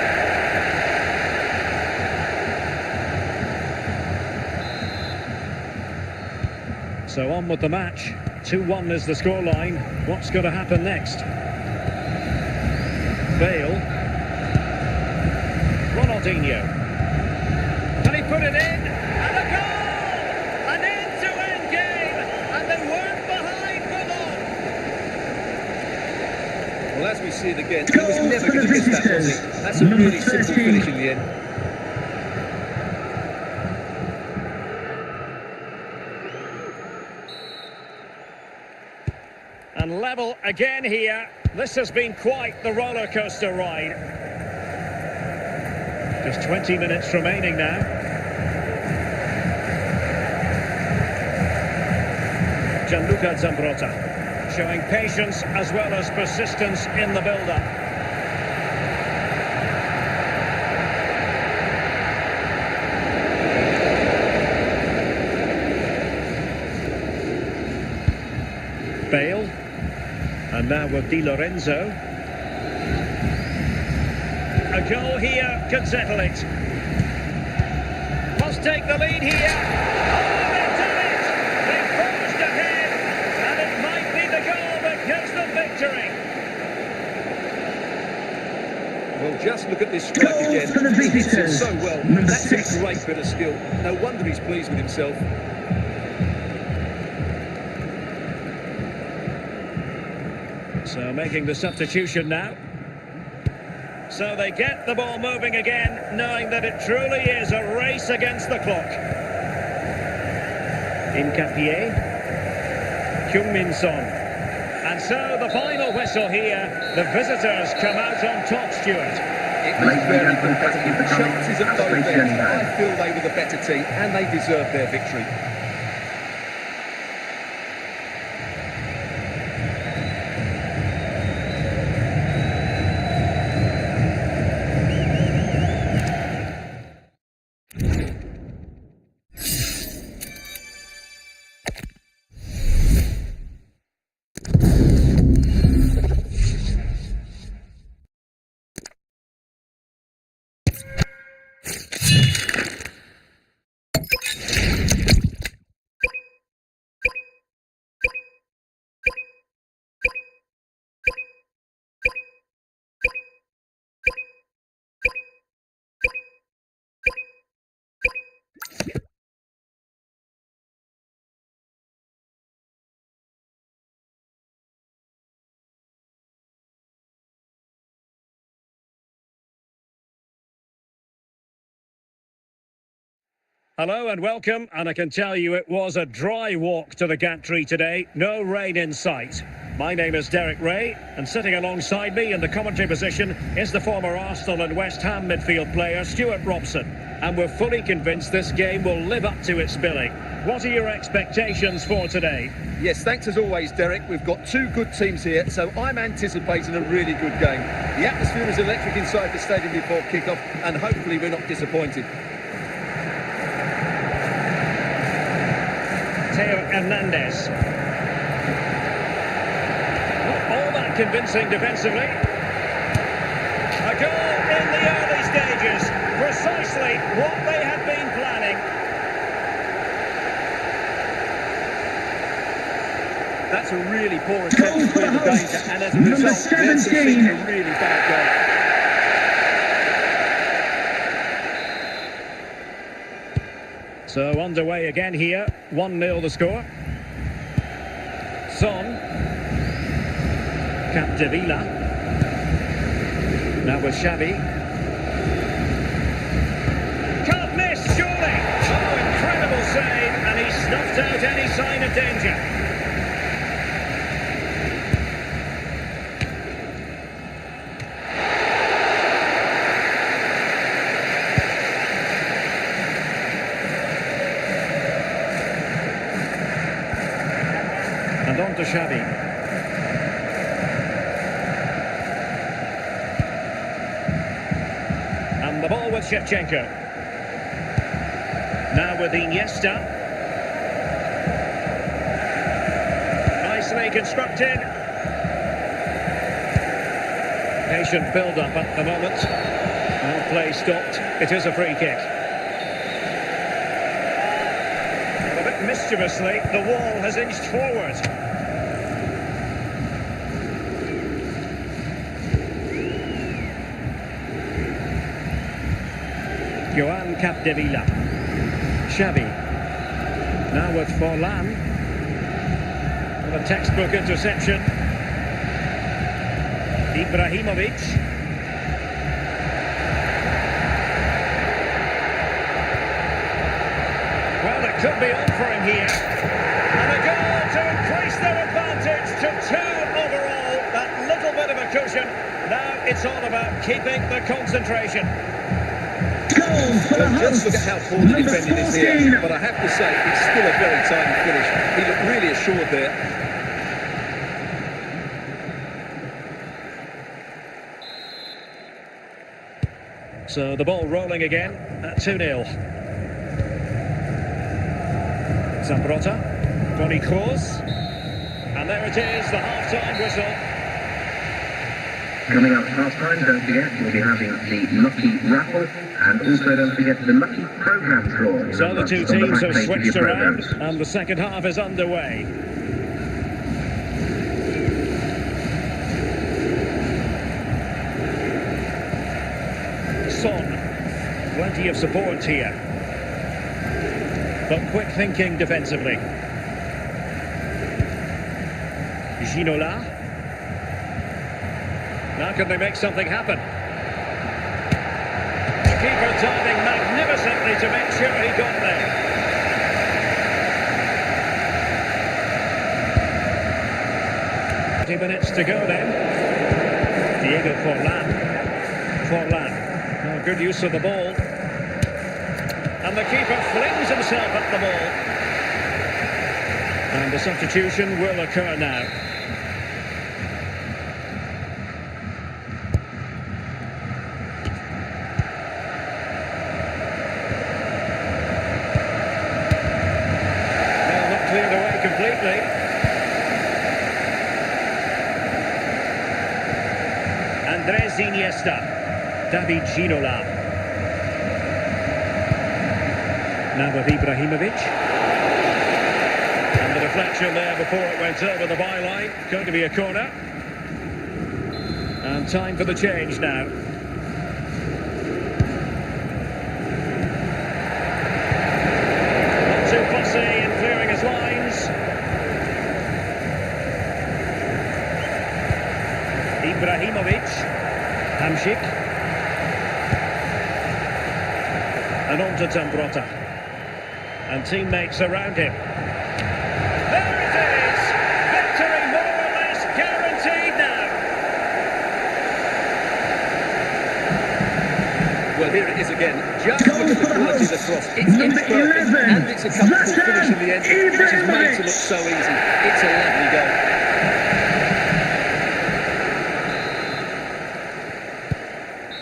[SPEAKER 1] So on with the match. 2-1 is the scoreline. What's going to happen next? Bale. Ronaldinho. Can he put it in? And a goal! An end-to-end game, and they weren't behind for long.
[SPEAKER 2] Well, as we see it again, he
[SPEAKER 4] Goal
[SPEAKER 2] was never
[SPEAKER 4] for
[SPEAKER 2] going
[SPEAKER 4] the
[SPEAKER 2] to miss that, was he?
[SPEAKER 4] visitors.
[SPEAKER 2] That's a
[SPEAKER 4] Number
[SPEAKER 2] really simple
[SPEAKER 4] 13.
[SPEAKER 2] finish in the end.
[SPEAKER 1] And level again here. This has been quite the roller coaster ride. Just 20 minutes remaining now. Gianluca Zambrotta. showing patience as well as persistence in the build-up. Bale, and now with Di Lorenzo. A goal here could settle it. Must take the lead here. Oh, they've done it! They've forged ahead, and it might be the goal that gives them victory.
[SPEAKER 2] Well, just look at this strike again.
[SPEAKER 4] For the
[SPEAKER 2] He hits it
[SPEAKER 4] visitors.
[SPEAKER 2] so well.
[SPEAKER 4] Number
[SPEAKER 2] That's
[SPEAKER 4] 6.
[SPEAKER 2] a great bit of skill. No wonder he's pleased with himself.
[SPEAKER 1] So making the substitution now. So they get the ball moving again, knowing that it truly is a race against the clock. 𝗃𝗶𝗃𝗃. And so the final whistle here. The visitors come out on top, Stuart.
[SPEAKER 2] It was very competitive. Chances at both ends. I feel they were the better team and they deserved their victory.
[SPEAKER 1] Hello and welcome, and I can tell you it was a dry walk to the 𝗏𝗃 today, no rain in sight. My name is Derek Ray, and sitting alongside me in the commentary position is the former Arsenal and West Ham midfield player Stuart Robson. And we're fully convinced this game will live up to its billing. What are your expectations for today?
[SPEAKER 2] Yes, thanks as always, Derek. We've got two good teams here, so I'm anticipating a really good game. The atmosphere is electric inside the stadium before kick-off, and hopefully we're not disappointed.
[SPEAKER 1] Theo Hernandez. Not all that convincing defensively. A goal in the early stages. Precisely what they had been planning.
[SPEAKER 2] That's a really poor attempt to clear the danger, and as a result, they're conceding a really bad goal.
[SPEAKER 1] So underway again here, 1-0 the score. Son. 𝗃𝗏𝗂𝗪. Now with Xavi. Can't miss, surely! Oh, incredible save, and he snuffed out any sign of danger. And on to Xavi. And the ball with Shevchenko. Now with Iniesta. Nicely constructed. Patient build-up at the moment. Well, play stopped. It is a free kick. A bit mischievously, the wall has inched forward. Joan Capdevila. Xavi. Now with Forlan. And a textbook interception. Ibrahimovic. Well, it could be on for him here. And a goal to increase their advantage to 2 overall. That little bit of a cushion. Now it's all about keeping the concentration.
[SPEAKER 2] Well, just look at how poor the defending is here. But I have to say, it's still a very tidy finish. He looked really assured there.
[SPEAKER 1] So the ball rolling again at 2-0. 𝗪𝗏, Toni Kroos. And there it is, the half-time whistle.
[SPEAKER 3] Coming up half-time, don't forget, we'll be having the Lucky Raffle, and also don't forget the Lucky Programme draw.
[SPEAKER 1] So the two teams have switched around, and the second half is underway. Son, plenty of support here, but quick thinking defensively. Ginola. Now can they make something happen? The keeper diving magnificently to make sure he got there. Minutes to go then. Diego Forlan. Oh, good use of the ball. And the keeper flings himself at the ball. And the substitution will occur now. Well, not cleared away completely. Andrés Iniesta, David Ginola. Now with 𝗵𝗵𝗵𝗵. And the deflection there before it went over the byline. Going to be a corner. And time for the change now. Not too fussy in clearing his lines. 𝗵𝗵𝗵𝗵. Hamšík. And on to 𝗪𝗏. And teammates around him. There it is! Victory more or less guaranteed now.
[SPEAKER 2] Well, here it is again. Just look at the quality of the cross. It's imperfect, and it's a comfortable finish in the end, which is made to look so easy. It's a lovely goal.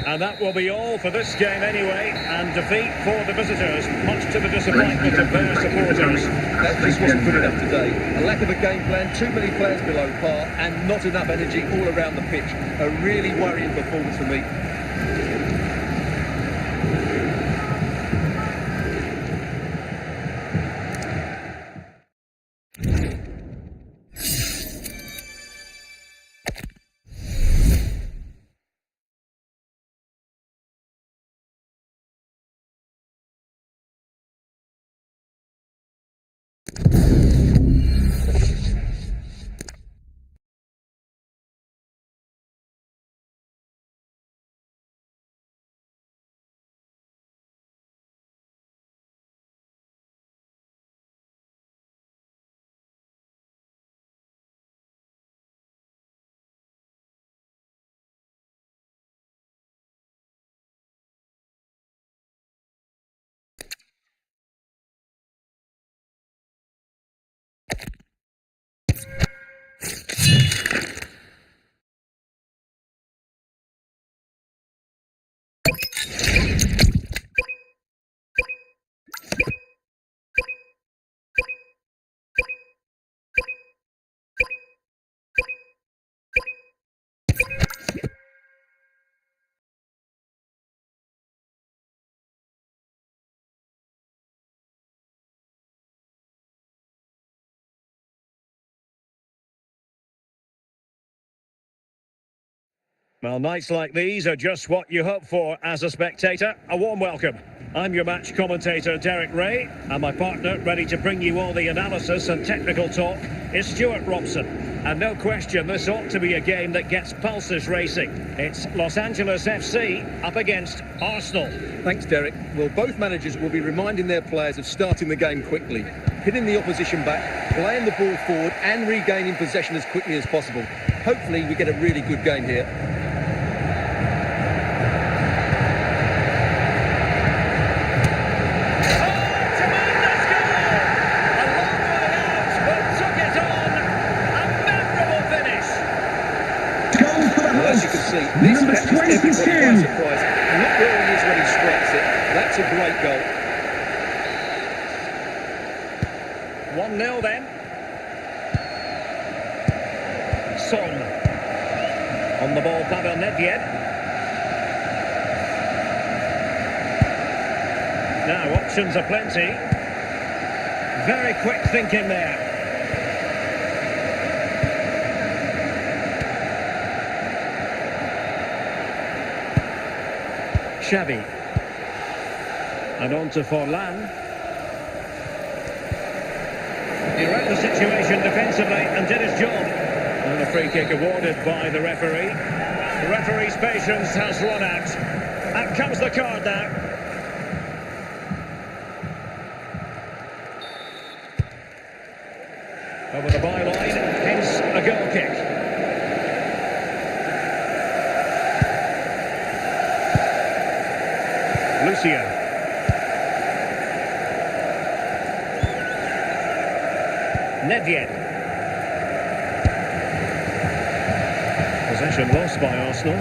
[SPEAKER 1] And that will be all for this game anyway, and defeat for the visitors, much to the disappointment of their supporters.
[SPEAKER 2] That just wasn't good enough today. A lack of a game plan, too many players below par, and not enough energy all around the pitch. A really worrying performance for me.
[SPEAKER 1] Well, nights like these are just what you hope for as a spectator. A warm welcome. I'm your match commentator, Derek Ray, and my partner, ready to bring you all the analysis and technical talk, is Stuart Robson. And no question, this ought to be a game that gets pulses racing. It's Los Angeles FC up against Arsenal.
[SPEAKER 2] Thanks, Derek. Well, both managers will be reminding their players of starting the game quickly, hitting the opposition back, playing the ball forward and regaining possession as quickly as possible. Hopefully we get a really good game here. As you can see, this catches everybody by surprise. Not wearing his That's a great goal.
[SPEAKER 1] 1-0 then. Son. On the ball, 𝗂𝗂𝗂𝗂𝗂. Now, options are plenty. Very quick thinking there. Xavi. And on to Forlan. He read the situation defensively and did his job. And a free kick awarded by the referee. The referee's patience has run out. Out comes the card now. Over the byline, hence a goal kick. Lucio. Nedved. Possession lost by Arsenal.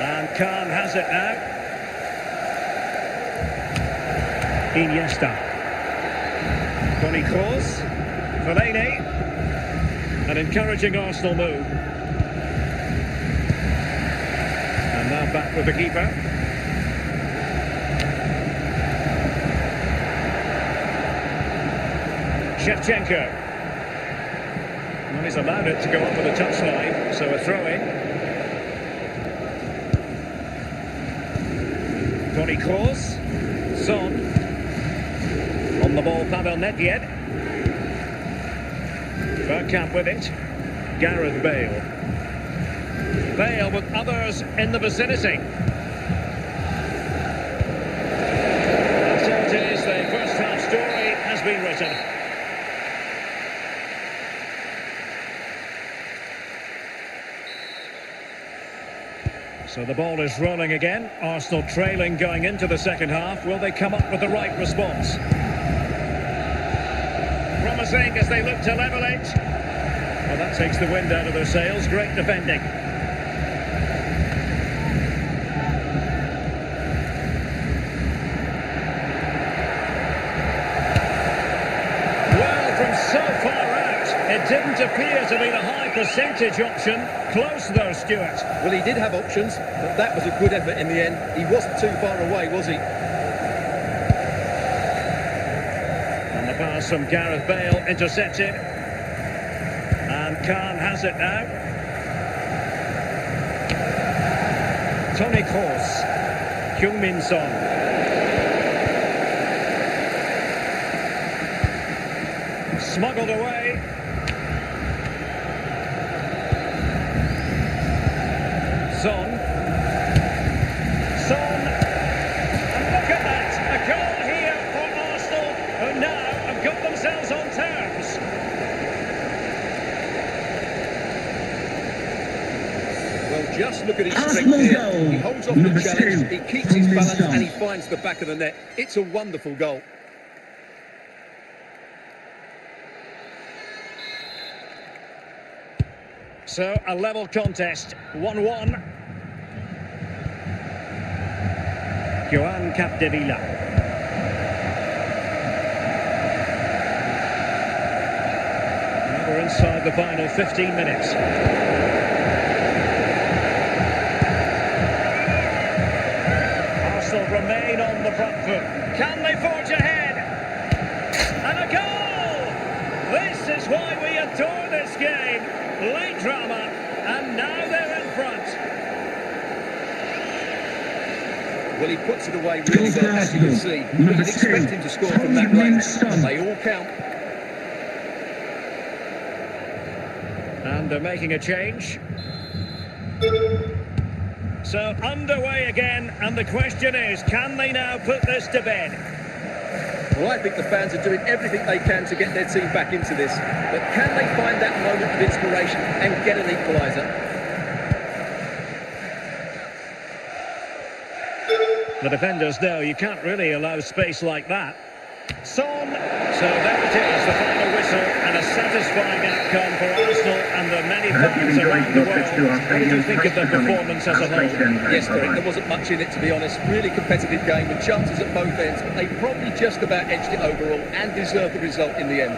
[SPEAKER 1] And 𝗂𝗏 has it now. Iniesta. 𝗃𝗏, Fellaini. An encouraging Arsenal move. And now back with the keeper. Shevchenko. Well, he's allowed it to go over the touchline, so a throw-in. 𝗃𝗏, Son. On the ball, 𝗂𝗂𝗂𝗂𝗂𝗂. Bergkamp with it. Gareth Bale. Bale with others in the vicinity. And so it is, the first half story has been written. So the ball is rolling again. Arsenal trailing going into the second half. Will they come up with the right response? Promising as they look to level it. Well, that takes the wind out of their sails. Great defending. Well, from so far out, it didn't appear to be the high percentage option. Close though, Stuart.
[SPEAKER 2] Well, he did have options, but that was a good effort in the end. He wasn't too far away, was he?
[SPEAKER 1] And the pass from Gareth Bale intercepted. And 𝗂𝗏 has it now. 𝗃𝗏, Heung-min Son. Smuggled away. Son. Son. And look at that. A goal here for Arsenal, who now have got themselves on terms.
[SPEAKER 2] Well, just look at his strength
[SPEAKER 4] Arsenal
[SPEAKER 2] here.
[SPEAKER 4] goal,
[SPEAKER 2] He holds off the
[SPEAKER 4] number
[SPEAKER 2] challenge,
[SPEAKER 4] 2,
[SPEAKER 2] he keeps his balance,
[SPEAKER 4] Heung-min Son.
[SPEAKER 2] and he finds the back of the net. It's a wonderful goal.
[SPEAKER 1] So, a level contest, 1-1. 𝗃𝗏. Now we're inside the final 15 minutes. Arsenal remain on the front foot. Can they forge ahead? And a goal! This is why we adore this game. Late drama, and now they're in front.
[SPEAKER 2] Well, he puts it away really well, as you can see. You'd expect him to score from that range, and they all count.
[SPEAKER 1] And they're making a change. So underway again, and the question is, can they now put this to bed?
[SPEAKER 2] Well, I think the fans are doing everything they can to get their team back into this. But can they find that moment of inspiration and get an equaliser?
[SPEAKER 1] The defenders know you can't really allow space like that. Son. So there it is, the final whistle, and a satisfying outcome for Arsenal and the many
[SPEAKER 3] I hope
[SPEAKER 1] fans
[SPEAKER 3] you've
[SPEAKER 1] around
[SPEAKER 3] enjoyed
[SPEAKER 1] the
[SPEAKER 3] your trip to
[SPEAKER 1] world.
[SPEAKER 3] our
[SPEAKER 1] What did you
[SPEAKER 3] stadium.
[SPEAKER 1] think of the performance as a whole?
[SPEAKER 2] Yes, Derek, there wasn't much in it, to be honest. Really competitive game with chances at both ends, but they probably just about edged it overall and deserved the result in the end.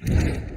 [SPEAKER 1] You